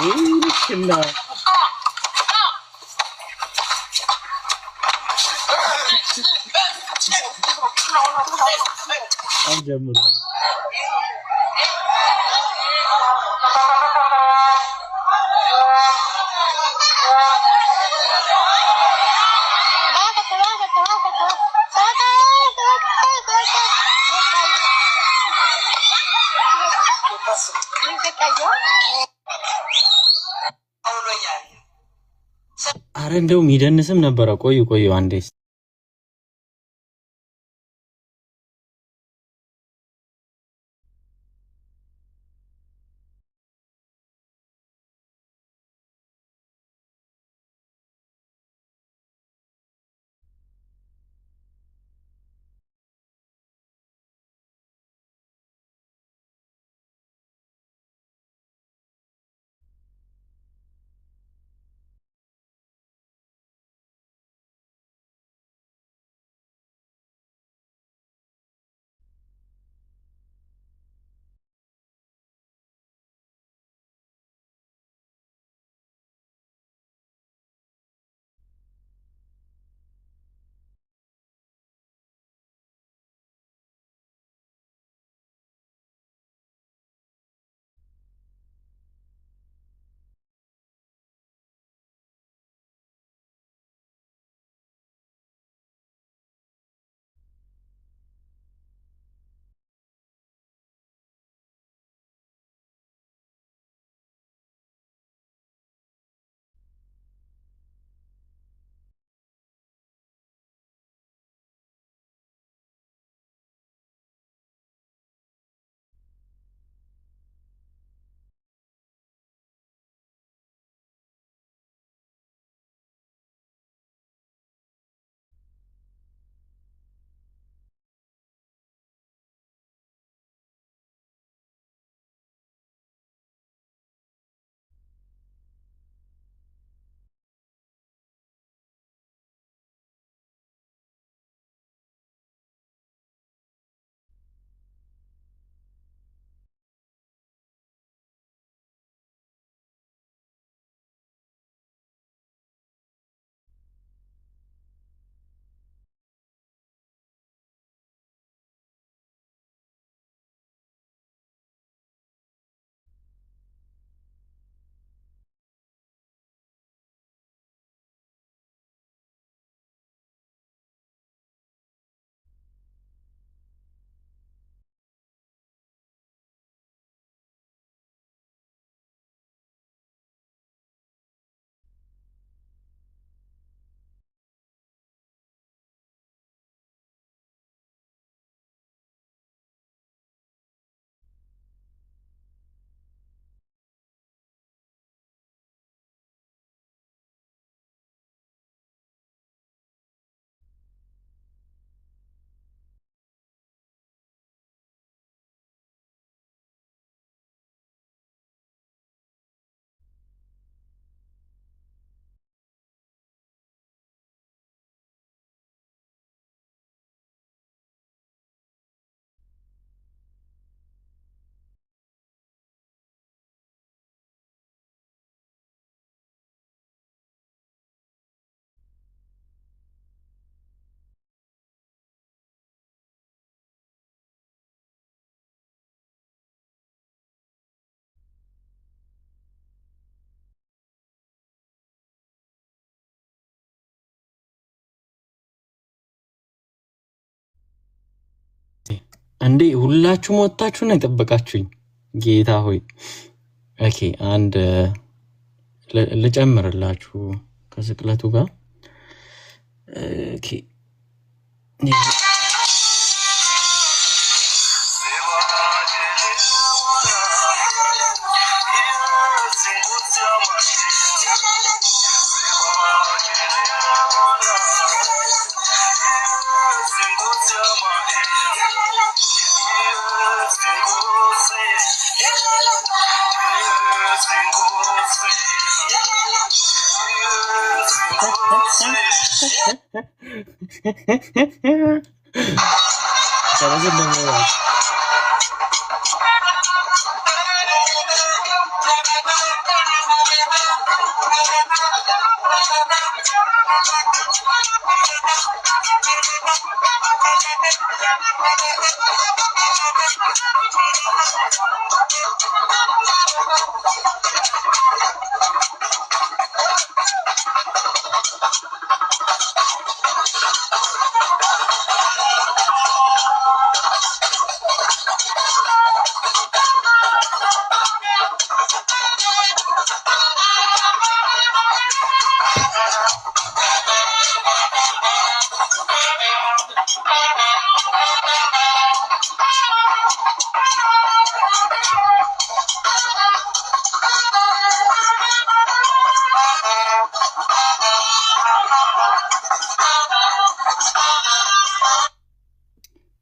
ልክና አንጀምሩ አረ እንደው የሚደንስም ነበረ። ቆዩ አንዴ እንዴ ሁላችሁም ወጣችሁ ነው የጠበቃችሁኝ? ጌታ ሆይ ኦኬ አንድ ልጨምርላችሁ ከስቅለቱ ጋር ኦኬ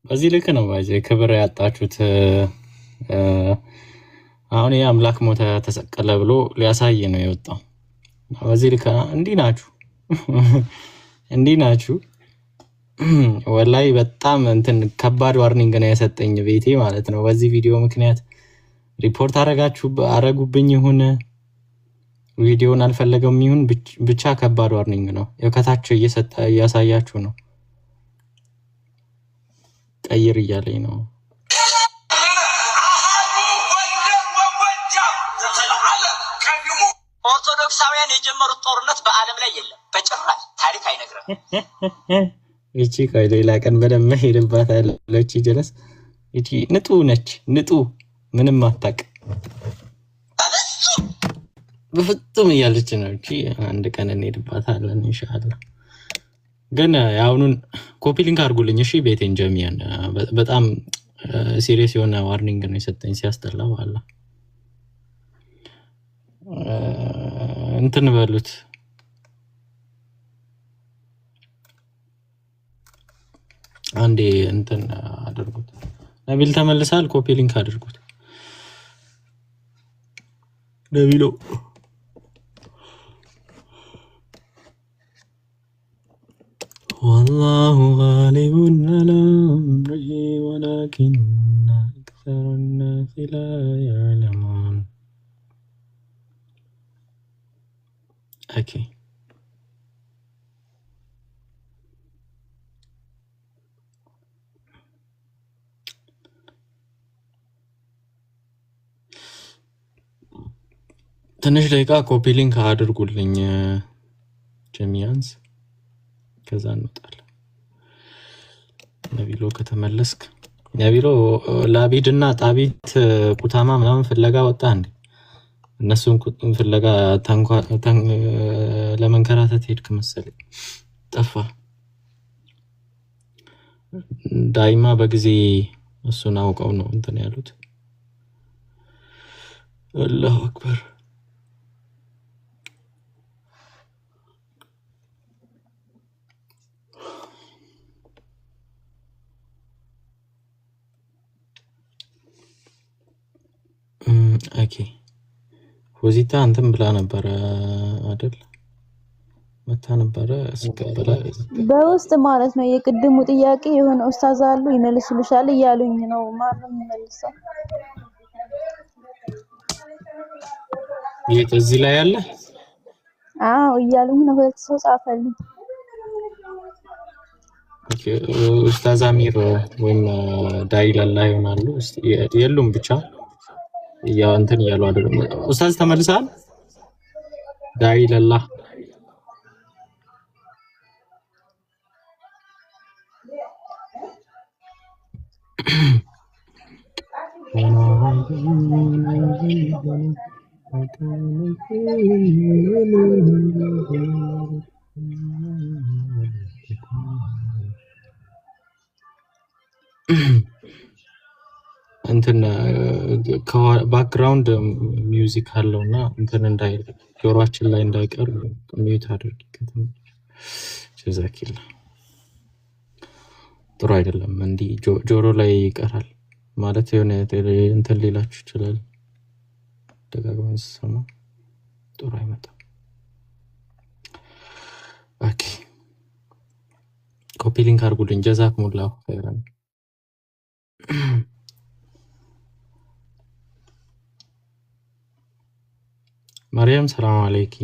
በዚህ ልክ ነው ባይዘ ክብር ያጣችሁት። አሁን ይሄ አምላክ ሞተ ተሰቀለ ብሎ ሊያሳይ ነው የወጣው። በዚህ ልክ እንዲህ ናችሁ። ወላይ በጣም እንትን ከባድ ዋርኒንግ ነው የሰጠኝ ቤቴ ማለት ነው። በዚህ ቪዲዮ ምክንያት ሪፖርት አረጉብኝ ይሁን ቪዲዮን አልፈለገውም ይሁን ብቻ ከባድ ዋርኒንግ ነው። የከታቸው እያሳያችሁ ነው። ቀይር እያለኝ ነው። ኦርቶዶክሳውያን የጀመሩት ጦርነት በዓለም ላይ የለም በጭራሽ ታሪክ አይነግረንም። እቺ ሌላ ቀን በደንብ ሄድባታለሁ። እቺ ጀለስ እቺ ንጡ ነች። ንጡ ምንም አታውቅ በፍጹም እያለች ነው። እቺ አንድ ቀን እንሄድባታለን ኢንሻአላህ። ግን አሁኑን ኮፒ ሊንክ አድርጉልኝ እሺ። ቤቴን ጀሚያን በጣም ሲሪየስ የሆነ ዋርኒንግ ነው የሰጠኝ። ሲያስጠላው አላ እንትን በሉት አንዴ እንትን አድርጉት። ነቢል ተመልሳል። ኮፒ ሊንክ አድርጉት ነቢሎ والله غالب على أمره ولكن أكثر الناس لا يعلمون. Okay. ትንሽ ደቂቃ ኮፒ ሊንክ አድርጉልኝ ጀሚያንስ ከዛ እንወጣለን። ነቢሎ ከተመለስክ ነቢሎ ላቢድና ጣቢት ኩታማ ምናምን ፍለጋ ወጣ እንዴ? እነሱን ፍለጋ ለመንከራተት ሄድክ መሰለኝ። ጠፋ። ዳይማ በጊዜ እሱን አውቀው ነው እንትን ያሉት። አላሁ አክበር። ኦኬ ሆዚታ አንተም ብላ ነበር አይደል? መታ ነበር እስከበላ በውስጥ ማለት ነው። የቅድሙ ጥያቄ የሆነ ኡስታዝ አሉ ይመልሱልሻል እያሉኝ ነው። ማንም ይመልሰው ይሄ እዚህ ላይ ያለ አዎ እያሉኝ ነው። ሁለት ሰው ጻፈልኝ። ኦኬ ኡስታዝ አሚር ወይም ዳይላላ ይሆናሉ። የሉም ብቻ ያው እንትን ያሉ አይደለም። ኡስታዝ ተመልሳል። ዳይላላ እንትን ባክግራውንድ ሚውዚክ አለውና እንትን እንዳይል ጆሮአችን ላይ እንዳይቀር ሚዩት አድርጊ። ጀዛኪላ ጥሩ አይደለም። እንዲህ ጆሮ ላይ ይቀራል ማለት የሆነ እንትን ሊላችሁ ይችላል። ደጋግመን ሲሰማ ጥሩ አይመጣም። ኦኬ ኮፒ ሊንክ አድርጉልኝ። ጀዛኩሙላሁ ኸይራን። መርያም ሰላም አለይኪ።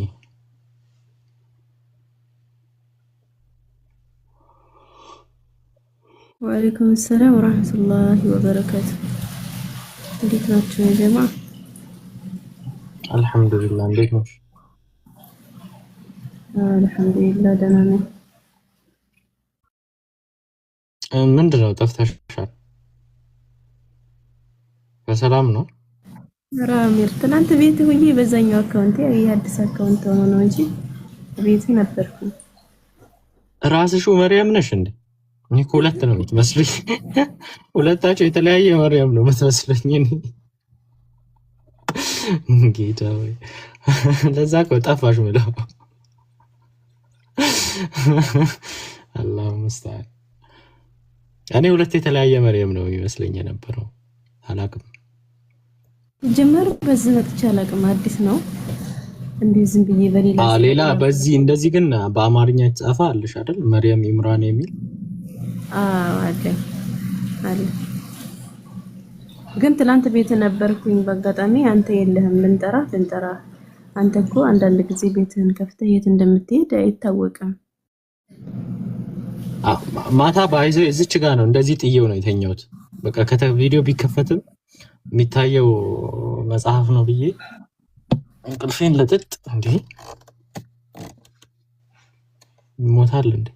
ወአለይኩም ሰላም ወራህመቱላሂ ወበረካቱ። እንዴት ናችሁ ያ ጀማ? አልሐምዱሊላህ። እንዴት ነው? አልሐምዱሊላህ ደህና ነኝ። ምንድነው ጠፍተሻል? በሰላም ነው? ራሚር ትናንት ቤት ሆኜ በዛኛው አካውንት የአዲስ አካውንት ሆኖ ነው እንጂ ቤት ነበርኩ። ራስሽ መርያም ነሽ እንዴ? እኔ እኮ ሁለት ነው የምትመስለኝ። ሁለታቸው የተለያየ መርያም ነው የምትመስለኝ እኔ። ጌታ ወይ ለዛ እኮ ጠፋሽ ምለው። አላህ ሙስተዓን። እኔ ሁለት የተለያየ መርያም ነው የሚመስለኝ የነበረው። አላቅም ጀመር በዚህ መጥቻ አላቅም። አዲስ ነው እንዴ? ዝም ብዬ ሌላ በዚህ እንደዚህ ግን በአማርኛ የተጻፈ አለሽ አይደል? መርያም ኢምራን የሚል አለ። ግን ትላንት ቤት ነበርኩኝ በአጋጣሚ አንተ የለህም። ልንጠራ አንተ እኮ አንዳንድ ጊዜ ቤትህን ከፍተህ የት እንደምትሄድ አይታወቅም። ማታ ባይዘ እዚች ጋር ነው እንደዚህ ጥዬው ነው የተኛሁት። በቃ ቪዲዮ ቢከፈትም የሚታየው መጽሐፍ ነው ብዬ እንቅልፌን ለጥጥ እንዴ ይሞታል እንዴ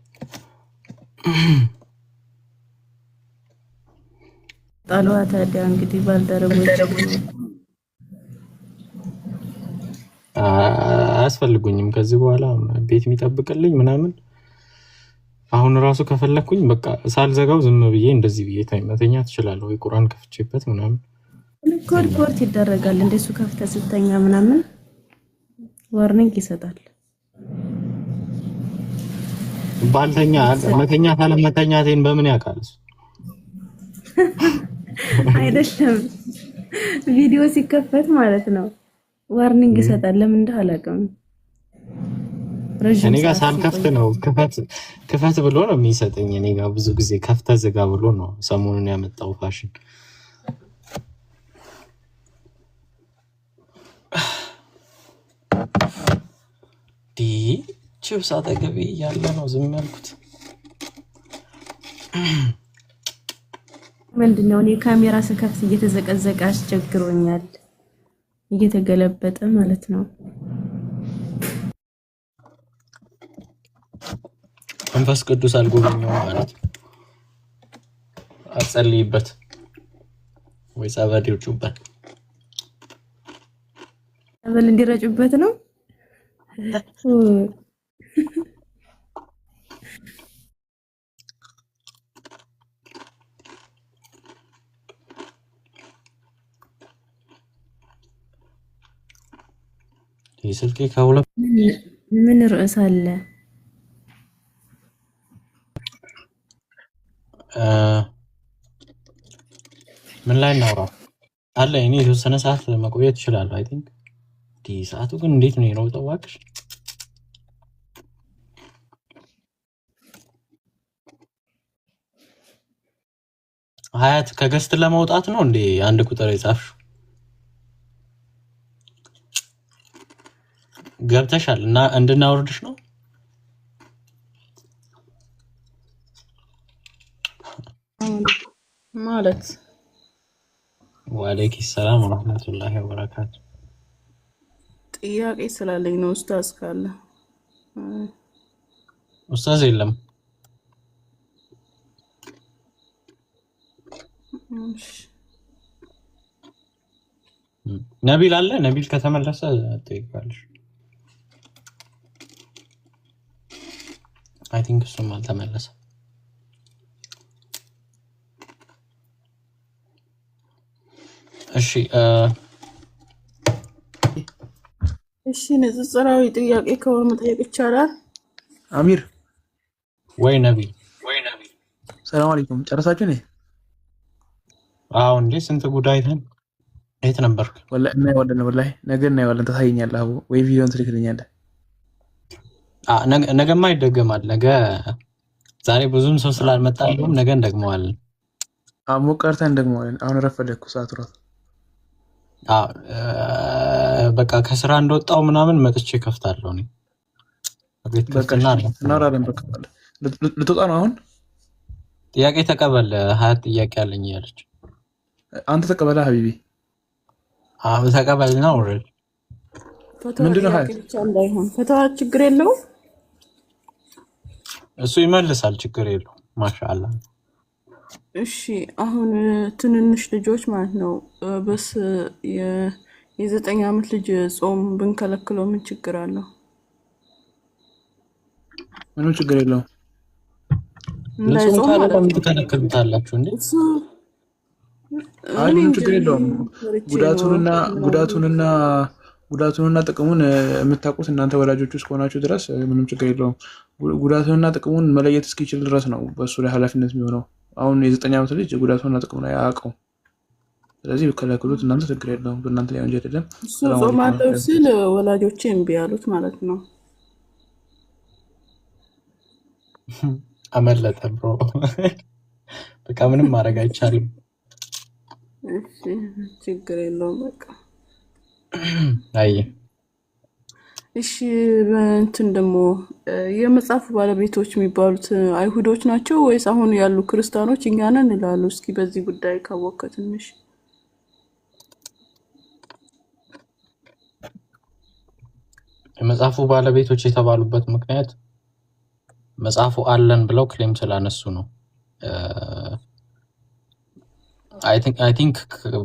ጣልዋ። ታዲያ እንግዲህ ባልደረቦች አያስፈልጉኝም ከዚህ በኋላ ቤት የሚጠብቅልኝ ምናምን። አሁን ራሱ ከፈለኩኝ በቃ ሳልዘጋው ዝም ብዬ እንደዚህ ብዬ መተኛ ትችላለሁ ወይ ቁርአን ከፍቼበት ምናምን። ሪፖርት ይደረጋል እንደሱ ከፍተህ ስተኛ ምናምን ዋርኒንግ ይሰጣል። ባልተኛ መተኛ ካለመተኛቴን በምን ያውቃል? አይደለም ቪዲዮ ሲከፈት ማለት ነው ዋርኒንግ ይሰጣል። ለምን እንደው አላውቅም። እኔ ጋር ሳልከፍት ነው ክፈት ብሎ ነው የሚሰጠኝ። እኔ ጋር ብዙ ጊዜ ከፍተ ዝጋ ብሎ ነው ሰሞኑን ያመጣው ፋሽን። ቺፕስ አጠገቤ እያለ ነው ዝም ያልኩት። ምንድነው እኔ ካሜራ ስከፍት እየተዘቀዘቀ አስቸግሮኛል። እየተገለበጠ ማለት ነው። መንፈስ ቅዱስ አልጎበኘው ማለት አጸልይበት ወይ ጸበል ይርጩበት። ጸበል እንዲረጩበት ነው። ስልኬ ከሁለት ምን ርዕስ አለ? ምን ላይ እናውራ አለ? እኔ የተወሰነ ሰዓት መቆየት እችላለሁ። አይ ቲንክ ሰዓቱ ግን እንዴት ነው የሮጠው? እባክሽ ሀያት ከገስት ለመውጣት ነው እንዴ አንድ ቁጥር የጻፍሽው? ገብተሻል እና እንድናወርድሽ ነው? ማለት ወአለይኩም ሰላም ወራህመቱላሂ ወበረካቱ። ጥያቄ ስላለኝ ነው። ኡስታዝ ካለ ኡስታዝ የለም። ነቢል አለ። ነቢል ከተመለሰ ትጠይቃለሽ። አይ ቲንክ እሱም አልተመለሰ። እሺ እሺ ንጽጽራዊ ጥያቄ ከሆነ መጠየቅ ይቻላል? አሚር ወይ ነቢል ሰላም አለይኩም። ጨረሳችሁ ነኝ? አዎ። እንዴ ስንት ጉዳይ ተን የት ነበርክ? ወላሂ እናየዋለን። ወላሂ ነገ እናየዋለን። ታሳየኛለህ አቡ ወይ ቪዲዮን ትልክልኛለህ? ነገማ ይደገማል። ነገ ዛሬ ብዙም ሰው ስላልመጣ እንደውም ነገ እንደግመዋለን። ሞቀርተን እንደግመዋለን። አሁን ረፈደኩ ሰዓቱ ራሱ። በቃ ከስራ እንደወጣው ምናምን መጥቼ ከፍታለሁ እኔ ቤት ከፍትና እናወራለን። በቃ ልትወጣ ነው አሁን? ጥያቄ ተቀበል። ሀያት ጥያቄ አለኝ ያለች። አንተ ተቀበለ ሀቢቢ። ተቀበል ነው ወረድ። ምንድነው ሀያት? ብቻ እንዳይሆን ፈተዋ ችግር የለውም። እሱ ይመልሳል፣ ችግር የለው። ማሻአላ። እሺ አሁን ትንንሽ ልጆች ማለት ነው በስ የ9 ዓመት ልጅ ጾም ብንከለክለው ምን ችግር አለው? ምንም ችግር የለውም። ለጾም ካለም ትከለክሉታላችሁ እንዴ? አይ ምንም ችግር የለውም። ጉዳቱንና ጥቅሙን የምታውቁት እናንተ ወላጆች ውስጥ ከሆናችሁ ድረስ ምንም ችግር የለውም። ጉዳቱንና ጥቅሙን መለየት እስኪችል ድረስ ነው በእሱ ላይ ኃላፊነት የሚሆነው። አሁን የ9 ዓመት ልጅ ጉዳቱንና ጥቅሙን አያውቀውም። ስለዚህ ቢከለክሉት እናንተ ችግር የለውም። በእናንተ ላይ ወንጀል የለም። እሱ ጾም አለው ሲል ወላጆቼ እምቢ ያሉት ማለት ነው። አመለጠ ብሮ። በቃ ምንም ማድረግ አይቻልም። እሺ ችግር የለውም በቃ። አይ እሺ እንትን ደግሞ የመጽሐፉ ባለቤቶች የሚባሉት አይሁዶች ናቸው ወይስ አሁን ያሉ ክርስቲያኖች እኛ ነን ይላሉ? እስኪ በዚህ ጉዳይ ካወቀ ትንሽ። የመጽሐፉ ባለቤቶች የተባሉበት ምክንያት መጽሐፉ አለን ብለው ክሌም ስላነሱ ነው። አይ ቲንክ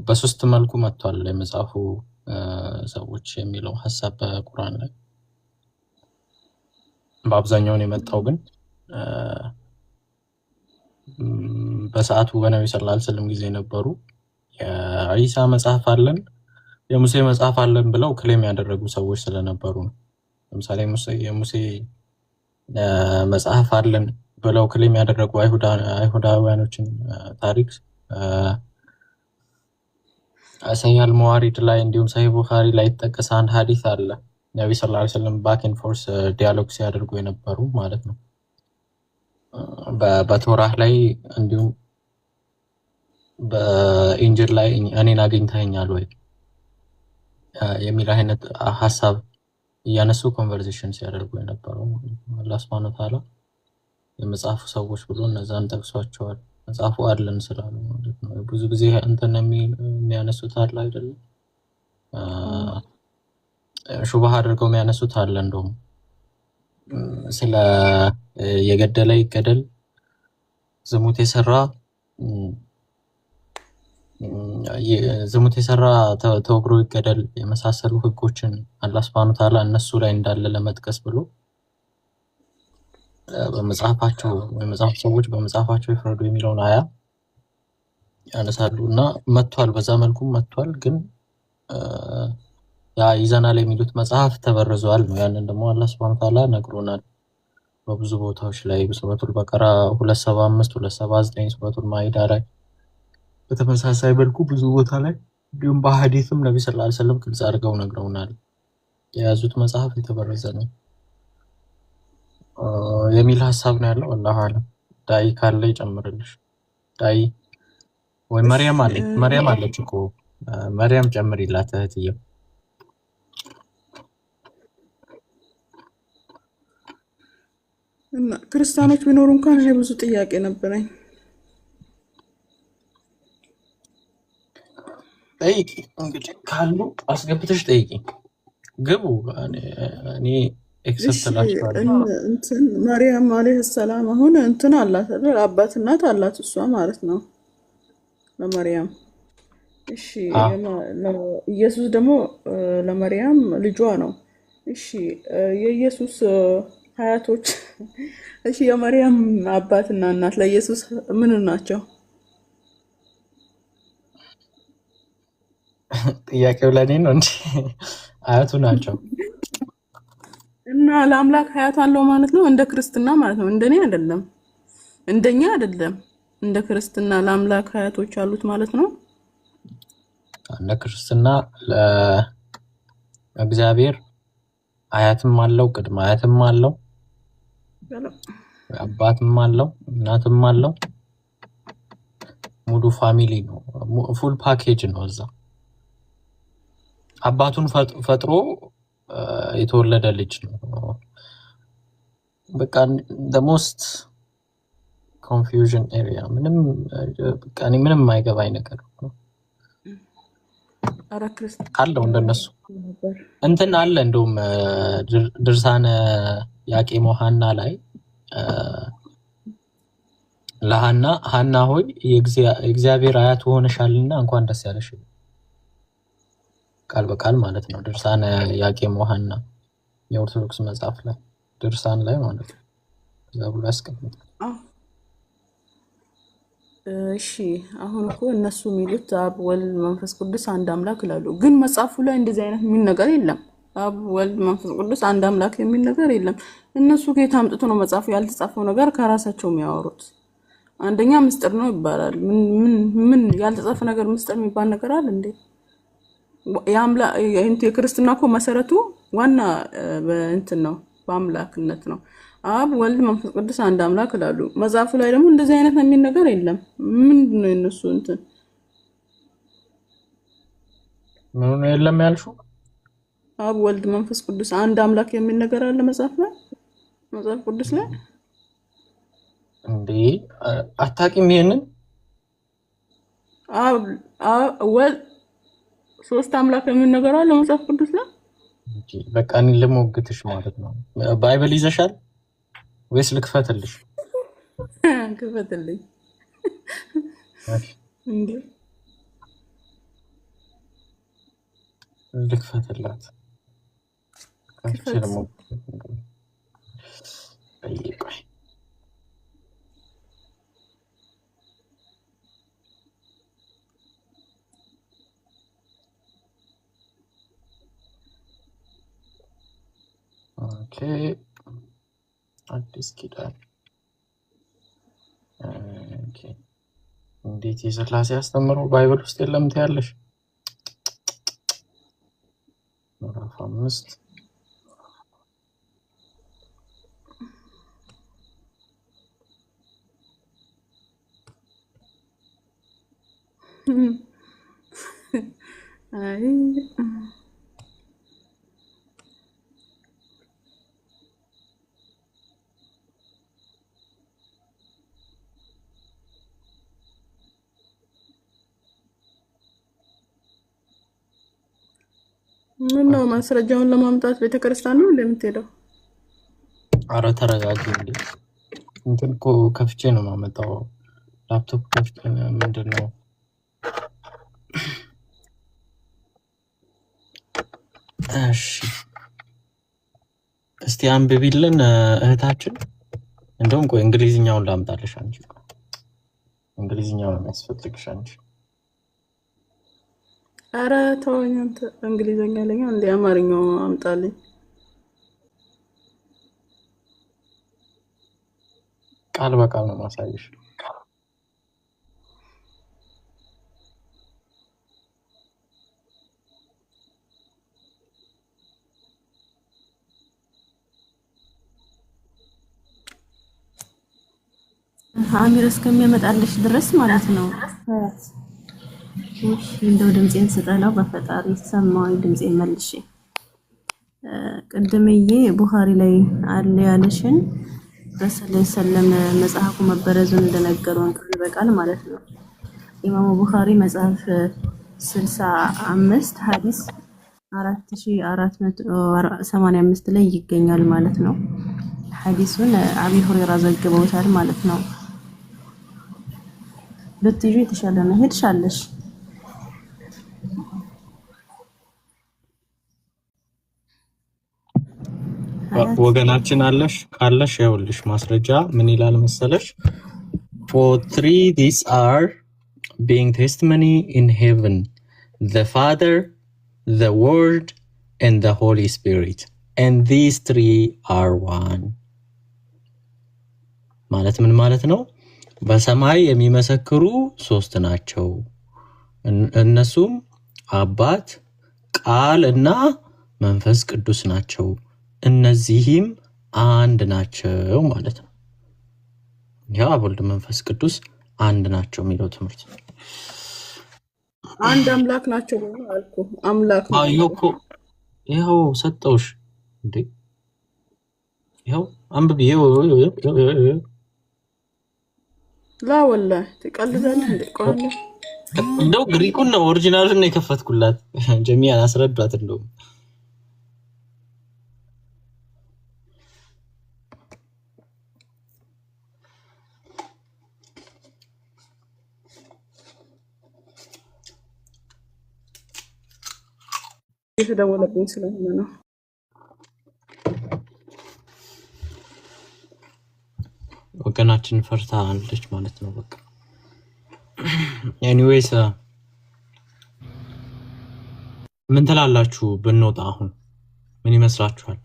በሶስት መልኩ መጥቷል የመጽሐፉ ሰዎች የሚለው ሐሳብ በቁርአን ላይ። በአብዛኛው የመጣው ግን በሰዓቱ በነብዩ ሰለላሁ ዐለይሂ ወሰለም ጊዜ የነበሩ የኢሳ መጽሐፍ አለን የሙሴ መጽሐፍ አለን ብለው ክሌም ያደረጉ ሰዎች ስለነበሩ ነው። ለምሳሌ የሙሴ መጽሐፍ አለን ብለው ክሌም ያደረጉ አይሁዳውያኖችን ታሪክ ሰሂህ አልመዋሪድ ላይ እንዲሁም ሰሂህ ቡኻሪ ላይ የተጠቀሰ አንድ ሐዲስ አለ። ነብዩ ሰለላሁ ዐለይሂ ወሰለም ባክ ኤንድ ፎርስ ዲያሎግ ሲያደርጉ የነበሩ ማለት ነው። በቶራህ ላይ እንዲሁም በኢንጂል ላይ እኔን አግኝተኸኛል ወይ የሚል አይነት ሐሳብ እያነሱ ኮንቨርሴሽን ሲያደርጉ የነበረው አላህ ሱብሓነሁ ወተዓላ የመጽሐፉ ሰዎች ብሎ እነዛን ጠቅሷቸዋል። መጽሐፉ አለን ስላሉ ማለት ነው። ብዙ ጊዜ እንትን የሚያነሱት አለ አይደለም፣ ሹብሃ አድርገው የሚያነሱት አለ። እንደውም ስለ የገደለ ይገደል፣ ዝሙት የሰራ ተወግሮ ይገደል የመሳሰሉ ህጎችን አላህ ሱብሓነሁ ወተዓላ እነሱ ላይ እንዳለ ለመጥቀስ ብሎ በመጽሐፋቸው የመጽሐፍ ሰዎች በመጽሐፋቸው ይፍረዱ የሚለውን አያ ያነሳሉ እና መጥቷል። በዛ መልኩም መጥቷል። ግን ያ ይዘናል የሚሉት መጽሐፍ ተበርዟል ነው። ያንን ደግሞ አላህ ሱብሓነሁ ወተዓላ ነግሮናል በብዙ ቦታዎች ላይ በሱረቱል በቀራ 275 279 ሱረቱል ማኢዳ ላይ በተመሳሳይ መልኩ ብዙ ቦታ ላይ እንዲሁም በሐዲስም ነብዩ ሰለላሁ ዐለይሂ ወሰለም ግልጽ አድርገው ነግረውናል። የያዙት መጽሐፍ የተበረዘ ነው የሚል ሐሳብ ነው ያለው። አላህ አለም። ዳይ ካለ ይጨምርልሽ። ዳይ ወይ መርያም አለች እኮ መርያም ጨምሪላት እህትዬው። እና ክርስቲያኖች ቢኖሩ እንኳን እኔ ብዙ ጥያቄ ነበረኝ። ጠይቂ እንግዲህ ካሉ አስገብተሽ ጠይቂ። ግቡ። እኔ ኤክሰፕት ላችኋለሁ። እንትን ማርያም አለይሂ ሰላም አሁን እንትን አላት አይደል? አባት እናት አላት እሷ ማለት ነው ለማርያም። እሺ ኢየሱስ ደግሞ ለማርያም ልጇ ነው። እሺ የኢየሱስ ሀያቶች እሺ የማርያም አባትና እናት ለኢየሱስ ምን ናቸው? ጥያቄው ለኔ ነው እንጂ አያቱ ናቸው። እና ለአምላክ ሀያት አለው ማለት ነው፣ እንደ ክርስትና ማለት ነው። እንደኔ አይደለም፣ እንደኛ አይደለም። እንደ ክርስትና ለአምላክ ሀያቶች አሉት ማለት ነው። እንደ ክርስትና ለእግዚአብሔር አያትም አለው፣ ቅድመ አያትም አለው፣ አባትም አለው፣ እናትም አለው። ሙሉ ፋሚሊ ነው፣ ፉል ፓኬጅ ነው። እዛ አባቱን ፈጥሮ የተወለደ ልጅ ነው። በቃ the most confusion area ምንም በቃ ምንም የማይገባኝ ነገር ነው። አለው እንደነሱ እንትን አለ። እንደውም ድርሳነ ያቄሞ ሐና ላይ ለሐና ሐና ሆይ የእግዚአብሔር አያት ሆነሻልና እንኳን ደስ ያለሽ፣ ቃል በቃል ማለት ነው። ድርሳነ ያቄሞ ሐና የኦርቶዶክስ መጽሐፍ ላይ ድርሳን ላይ ማለት ነው። እዛ ብሎ ያስቀምጣል። እሺ አሁን እኮ እነሱ የሚሉት አብ ወልድ መንፈስ ቅዱስ አንድ አምላክ ይላሉ፣ ግን መጽሐፉ ላይ እንደዚህ አይነት የሚል ነገር የለም። አብ ወልድ መንፈስ ቅዱስ አንድ አምላክ የሚል ነገር የለም። እነሱ ከየት አምጥቶ ነው መጽሐፉ ያልተጻፈው ነገር ከራሳቸው የሚያወሩት? አንደኛ ምስጢር ነው ይባላል። ምን ያልተጻፈ ነገር ምስጢር የሚባል ነገር አለ እንዴ? የክርስትና እኮ መሰረቱ ዋና እንትን ነው፣ በአምላክነት ነው። አብ ወልድ መንፈስ ቅዱስ አንድ አምላክ ይላሉ። መጽሐፉ ላይ ደግሞ እንደዚህ አይነት የሚል ነገር የለም። ምንድነው የነሱ እንትን? ምን ነው የለም ያልሽው? አብ ወልድ መንፈስ ቅዱስ አንድ አምላክ የሚል ነገር አለ መጽሐፍ ላይ፣ መጽሐፍ ቅዱስ ላይ እንዴ? አታውቂም ይሄንን? ወልድ ሶስት አምላክ የሚል ነገር አለ መጽሐፍ ቅዱስ ላይ። በቃ እኔ ልሞግትሽ ማለት ነው። ባይብል ይዘሻል ወይስ ልክፈትልሽ? ክፈትልኝ እንዴ። ልክፈትላት ከፍቼ ኦኬ አዲስ ኪዳን ኦኬ። እንዴት የሥላሴ አስተምሮ ባይብል ውስጥ የለም ትያለሽ? ምዕራፍ 5 አይ ምን ነው ማስረጃውን ለማምጣት ቤተክርስቲያን ነው እንደምትሄደው? አረ ተረጋጊ እንዴ። እንትን እኮ ከፍቼ ነው የማመጣው። ላፕቶፕ ከፍቼ ምንድነው? እሺ እስቲ አንብቢልን እህታችን። እንደውም ቆይ እንግሊዝኛውን ላምጣልሽ አንቺ። እንግሊዝኛው ነው የሚያስፈልግሽ አንቺ። አረ ተወኝ አንተ። እንግሊዘኛ ለኛ እንደ አማርኛው አምጣልኝ። ቃል በቃል ነው ማሳየሽ። አሚር እስከሚያመጣልሽ ድረስ ማለት ነው። እሺ እንደው ድምጼን ስጠላው በፈጣሪ ሰማይ ድምጼን መልሼ ቅድምዬ ቡኻሪ ላይ አለ ያለሽን ረሱላህ ሰለም መጽሐፉ መበረዙን እንደነገሩን ቃል በቃል ማለት ነው። ኢማሙ ቡኻሪ መጽሐፍ 65 ሐዲስ 4485 ላይ ይገኛል ማለት ነው። ሐዲሱን አቢ ሁረይራ ዘግበውታል ማለት ነው። ብትይዙ የተሻለ ነው። ሄድሻለሽ ወገናችን ካለሽ ያውልሽ ማስረጃ ምን ይላል መሰለሽ? For 3 these are being testimony in heaven, the Father, the Word, and the Holy Spirit, and these 3 are one. ማለት ምን ማለት ነው? በሰማይ የሚመሰክሩ 3 ናቸው። እነሱም አባት፣ ቃል እና መንፈስ ቅዱስ ናቸው። እነዚህም አንድ ናቸው ማለት ነው። ያ ወልድ መንፈስ ቅዱስ አንድ ናቸው የሚለው ትምህርት አንድ አምላክ ናቸው አልኩ። አምላክ ነው። ይኸው ሰጠውሽ እንዴ? ይኸው አንብብ። ላ ወላሂ ትቀልዳለህ እንዴ? ቆይ እንደው ግሪኩን ነው ኦሪጂናሉን ነው የከፈትኩላት። ጀሚያን አስረዷት እንደው የተደወለብኝ ስለሆነ ነው። ወገናችን ፈርታ አለች ማለት ነው። በቃ ኤኒዌይስ ምን ትላላችሁ? ብንወጣ አሁን ምን ይመስላችኋል?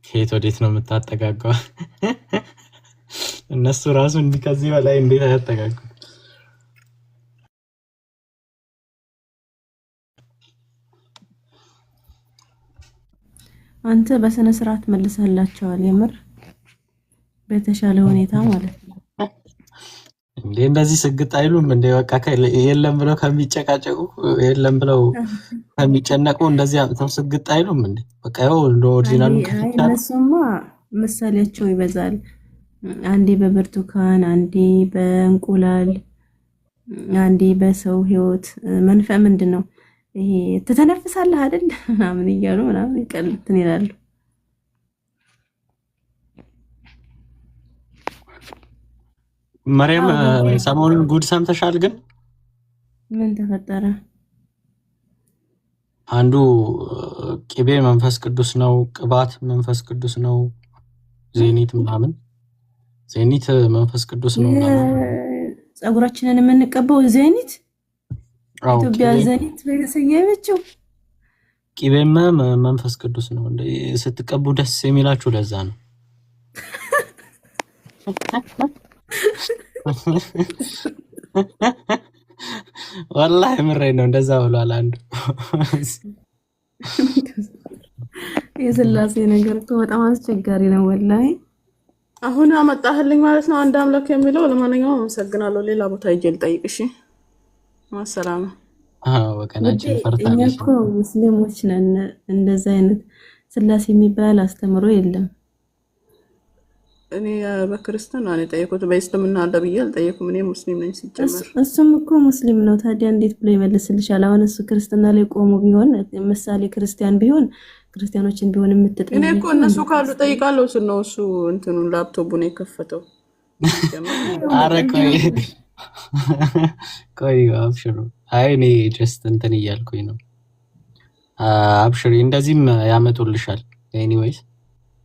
ከየት ወዴት ነው የምታጠጋጋው? እነሱ ራሱ እንዲህ ከዚህ በላይ እንዴት አያጠጋጉ? አንተ በስነ ስርዓት መልሰላቸዋል። የምር በተሻለ ሁኔታ ማለት ነው። እንዴ እንደዚህ ስግጥ አይሉም እንዴ? በቃ የለም ብለው ከሚጨቃጨቁ የለም ብለው ከሚጨነቁ እንደዚህ አጥተው ስግጥ አይሉም እንዴ? በቃ ይኸው እንደ ኦሪጂናሉ ከፍታል። እነሱማ ምሳሌያቸው ይበዛል። አንዴ በብርቱካን፣ አንዴ በእንቁላል፣ አንዴ በሰው ህይወት መንፈ ምንድነው ይሄ ትተነፍሳለህ አይደል ምናምን እያሉ ምናምን ይቀልጥን ይላሉ። ማርያም ሰሞኑን ጉድ ሰምተሻል? ግን ምን ተፈጠረ? አንዱ ቅቤ መንፈስ ቅዱስ ነው፣ ቅባት መንፈስ ቅዱስ ነው፣ ዜኒት ምናምን ዜኒት መንፈስ ቅዱስ ነው። ጸጉራችንን የምንቀባው ዜኒት ኢትዮጵያ ዜኒት በሰየመችው ቅቤማ መንፈስ ቅዱስ ነው። ስትቀቡ ደስ የሚላችሁ ለዛ ነው። ወላሂ ምሬን ነው። እንደዛ ብሏል አንዱ። የስላሴ ነገር እኮ በጣም አስቸጋሪ ነው ወላሂ። አሁን አመጣህልኝ ማለት ነው አንድ አምላክ የሚለው። ለማንኛውም አመሰግናለሁ። ሌላ ቦታ ሂጅ ልጠይቅ። እሺ ማሰላማ። ወገናችን ፈርታለች። እኛ እኮ ሙስሊሞች ነን። እንደዛ አይነት ስላሴ የሚባል አስተምሮ የለም። እኔ በክርስትና ነው የጠየኩት፣ በእስልምና አለ ብዬ አልጠየኩም። እኔ ሙስሊም ነኝ ሲጀመር። እሱም እኮ ሙስሊም ነው። ታዲያ እንዴት ብሎ ይመልስልሻል? አሁን እሱ ክርስትና ላይ ቆሞ ቢሆን ምሳሌ ክርስቲያን ቢሆን ክርስቲያኖችን ቢሆን የምትጠይቅ እኔ እኮ እነሱ ካሉ ጠይቃለሁ ስል ነው እሱ እንትኑን ላፕቶፑን የከፈተው። ኧረ ቆይ አብሽሩ። አይ እኔ ጀስት እንትን እያልኩኝ ነው። አብሽሪ፣ እንደዚህም ያመጡልሻል። ኤኒዌይስ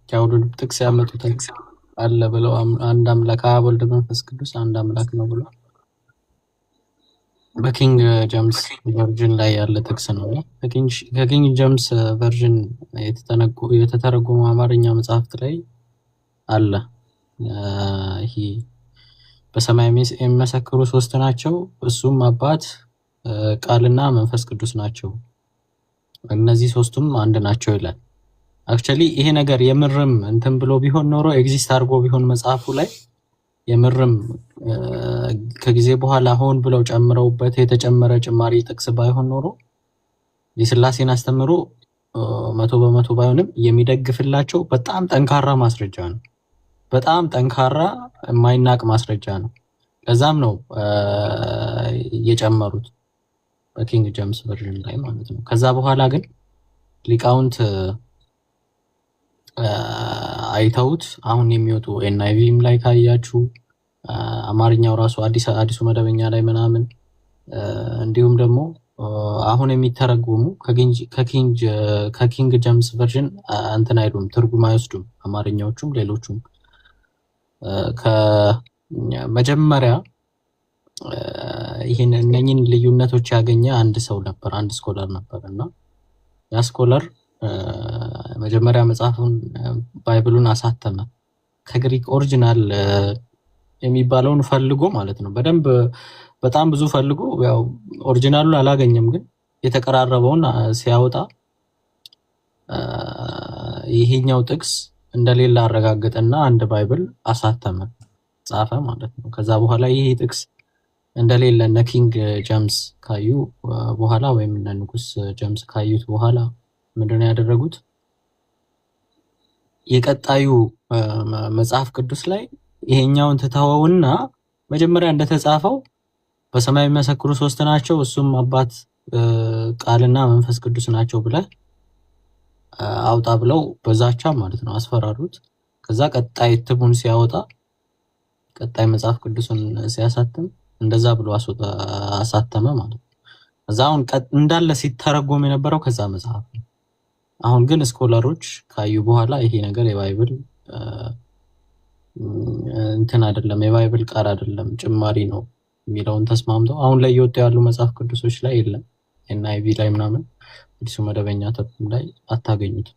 ያውዱን ጥቅስ ያመጡታል አለ ብለው አንድ አምላክ አብ ወልድ መንፈስ ቅዱስ አንድ አምላክ ነው ብሎ በኪንግ ጀምስ ቨርዥን ላይ ያለ ጥቅስ ነው። ከኪንግ ጀምስ ቨርዥን የተተረጎመ አማርኛ መጽሐፍት ላይ አለ። ይሄ በሰማይ የሚመሰክሩ 3 ናቸው፣ እሱም አባት፣ ቃልና መንፈስ ቅዱስ ናቸው። እነዚህ 3ቱም አንድ ናቸው ይላል። አክቹአሊ ይሄ ነገር የምርም እንትን ብሎ ቢሆን ኖሮ ኤግዚስት አድርጎ ቢሆን መጽሐፉ ላይ የምርም ከጊዜ በኋላ ሆን ብለው ጨምረውበት የተጨመረ ጭማሪ ጥቅስ ባይሆን ኖሮ የስላሴን አስተምሮ 100% ባይሆንም የሚደግፍላቸው በጣም ጠንካራ ማስረጃ ነው። በጣም ጠንካራ የማይናቅ ማስረጃ ነው። ለዛም ነው የጨመሩት በኪንግ ጀምስ ቨርዥን ላይ ማለት ነው። ከዛ በኋላ ግን ሊቃውንት አይተውት አሁን የሚወጡ ኤንአይቪም ላይ ካያችሁ አማርኛው ራሱ አዲሱ መደበኛ ላይ ምናምን እንዲሁም ደግሞ አሁን የሚተረጎሙ ከኪንግ ጀምስ ቨርዥን እንትን አይሉም፣ ትርጉም አይወስዱም አማርኛዎቹም ሌሎቹም። ከመጀመሪያ እነኝን ልዩነቶች ያገኘ አንድ ሰው ነበር፣ አንድ ስኮለር ነበር እና ያ ስኮለር መጀመሪያ መጽሐፉን ባይብሉን አሳተመ። ከግሪክ ኦሪጂናል የሚባለውን ፈልጎ ማለት ነው በደንብ በጣም ብዙ ፈልጎ፣ ያው ኦሪጂናሉን አላገኘም፣ ግን የተቀራረበውን ሲያወጣ ይሄኛው ጥቅስ እንደሌላ አረጋገጠና አንድ ባይብል አሳተመ፣ ጻፈ ማለት ነው። ከዛ በኋላ ይሄ ጥቅስ እንደሌለ እነ ኪንግ ጀምስ ካዩ በኋላ ወይም እነ ንጉስ ጀምስ ካዩት በኋላ ምንድነው ያደረጉት? የቀጣዩ መጽሐፍ ቅዱስ ላይ ይሄኛውን ትተወውና መጀመሪያ እንደተጻፈው በሰማይ የሚመሰክሩ ሶስት ናቸው፣ እሱም አባት ቃልና መንፈስ ቅዱስ ናቸው ብለህ አውጣ ብለው በዛቻ ማለት ነው አስፈራሩት። ከዛ ቀጣይ እትሙን ሲያወጣ ቀጣይ መጽሐፍ ቅዱስን ሲያሳትም እንደዛ ብሎ አሳተመ ማለት ነው። እዛ አሁን እንዳለ ሲተረጎም የነበረው ከዛ መጽሐፍ ነው። አሁን ግን ስኮላሮች ካዩ በኋላ ይሄ ነገር የባይብል እንትን አይደለም፣ የባይብል ቃል አይደለም ጭማሪ ነው የሚለውን ተስማምተው አሁን ላይ እየወጡ ያሉ መጽሐፍ ቅዱሶች ላይ የለም። ኤንአይቪ ላይ ምናምን አዲሱ መደበኛ ትርጉም ላይ አታገኙትም።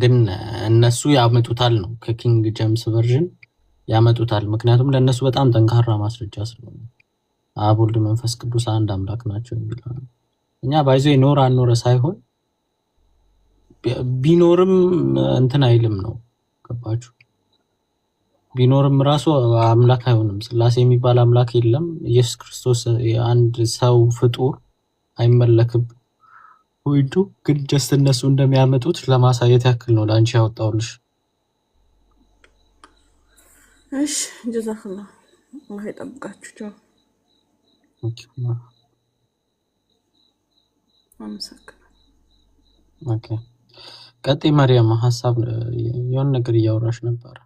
ግን እነሱ ያመጡታል ነው፣ ከኪንግ ጀምስ ቨርዥን ያመጡታል። ምክንያቱም ለእነሱ በጣም ጠንካራ ማስረጃ ስለሆነ አብ ወልድ መንፈስ ቅዱስ አንድ አምላክ ናቸው የሚለው ነው። እኛ ባይዞ ኖር አልኖረ ሳይሆን ቢኖርም እንትን አይልም ነው። ገባችሁ? ቢኖርም ራሱ አምላክ አይሆንም። ስላሴ የሚባል አምላክ የለም። ኢየሱስ ክርስቶስ አንድ ሰው ፍጡር አይመለክም። ወይዱ ግን ጀስት እነሱ እንደሚያመጡት ለማሳየት ያክል ነው ለአንቺ ያወጣውልሽ። እሺ ጀዛክላ አላህ ይጠብቃችሁ። ኦኬ ቀጤ ማርያም ሐሳብ የሆነ ነገር እያወራሽ ነበር።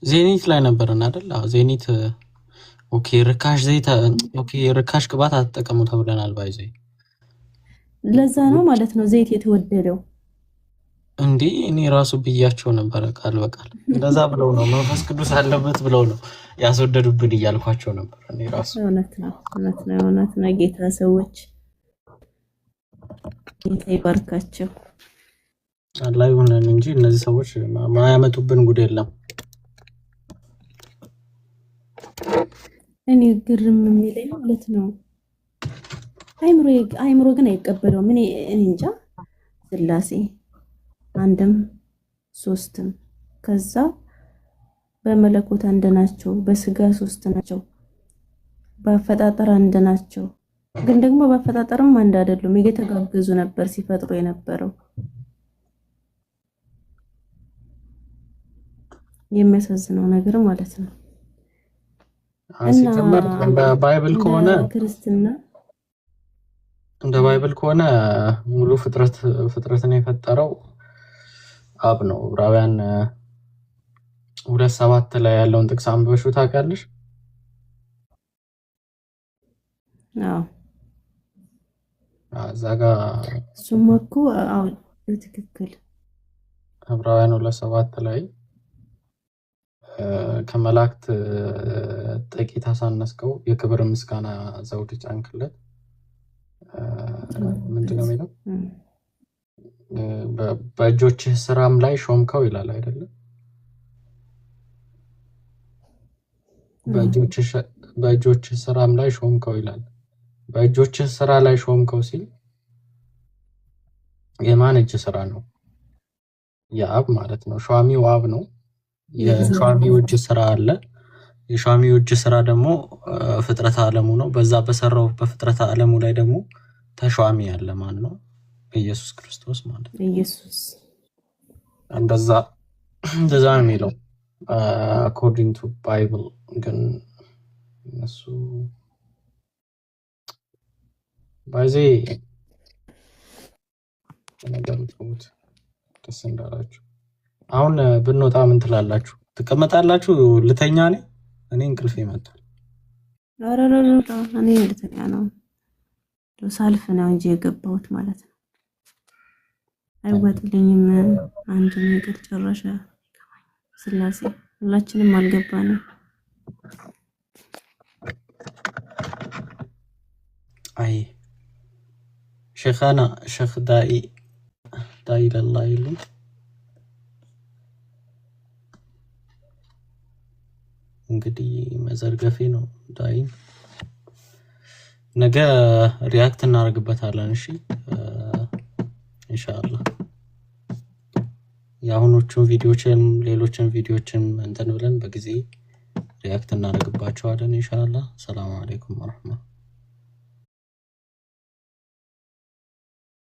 ዜኒት ላይ ነበርና አይደል? አዎ ዜኒት። ኦኬ ርካሽ ዘይት፣ ኦኬ ርካሽ ቅባት አትጠቀሙ ተብለናል። ባይዘ ለዛ ነው ማለት ነው ዘይት የተወደደው። እንዴ እኔ ራሱ ብያቸው ነበር ቃል በቃል እንደዛ ብለው ነው መንፈስ ቅዱስ አለበት ብለው ነው ያስወደዱብን እያልኳቸው ነበር እኔ ራሱ። እውነት ነው ጌታ ሰዎች ጌታ ይባርካቸው። አላህ ይሁነን እንጂ እነዚህ ሰዎች ማያመጡብን ጉድ የለም። እኔ ግርም የሚለኝ ማለት ነው አይምሮ ግን አይቀበለውም። እኔ እንጃ ስላሴ አንድም ሶስትም ከዛ በመለኮት አንድ ናቸው፣ በስጋ ሶስት ናቸው፣ በአፈጣጠር አንድ ናቸው። ግን ደግሞ በአፈጣጠርም አንድ አይደሉም። እየተጋገዙ ነበር ሲፈጥሩ የነበረው። የሚያሳዝነው ነገር ማለት ነው። ሲጀመር እንደ ባይብል ከሆነ ክርስትና እንደ ባይብል ከሆነ ሙሉ ፍጥረትን የፈጠረው አብ ነው። ዕብራውያን 2:7 ላይ ያለውን ጥቅስ አንብበሽው ታውቂያለሽ? አዎ እዛ ጋር እሱም እኮ አዎ ትክክል። ዕብራውያን 2:7 ላይ ከመላእክት ጥቂት አሳነስከው፣ የክብር ምስጋና ዘውድ ጫንክለት። ምንድነው የሚለው? በእጆችህ ስራም ላይ ሾምከው ይላል አይደለም? በእጆችህ ስራም ላይ ሾምከው ይላል። በእጆችህ ስራ ላይ ሾምከው ሲል የማን እጅ ስራ ነው? የአብ ማለት ነው። ሿሚው አብ ነው። የሿሚው እጅ ስራ አለ። የሿሚው እጅ ስራ ደግሞ ፍጥረተ ዓለሙ ነው። በዛ በሰራው በፍጥረተ ዓለሙ ላይ ደግሞ ተሿሚ ያለ ማን ነው? ኢየሱስ ክርስቶስ ማለት ነው። ኢየሱስ እንደዛ ነው የሚለው አኮርዲንግ ቱ ባይብል። ግን እነሱ ባይዜ ነገሩ ተውት፣ ደስ እንዳላችሁ። አሁን ብንወጣ ምን ትላላችሁ? ትቀመጣላችሁ? ልተኛ ነኝ እኔ እንቅልፌ መጣ። እኔ ልተኛ ነው ሳልፍ ነው እንጂ የገባሁት ማለት ነው። አይወጥልኝም አንድ ነገር ጨረሻ ስላሴ ሁላችንም አልገባንም። አይ ሸኻና ሸኽ ዳኢ ለላህ የለም። እንግዲህ መዘርገፌ ነው ዳኢ። ነገ ሪያክት እናደርግበታለን። እሺ ኢንሻአላህ የአሁኖቹን ቪዲዮችን ሌሎችን ቪዲዮችን እንትን ብለን በጊዜ ሪያክት እናደርግባቸዋለን ኢንሻአላህ። ሰላም አለይኩም ወራህመቱላህ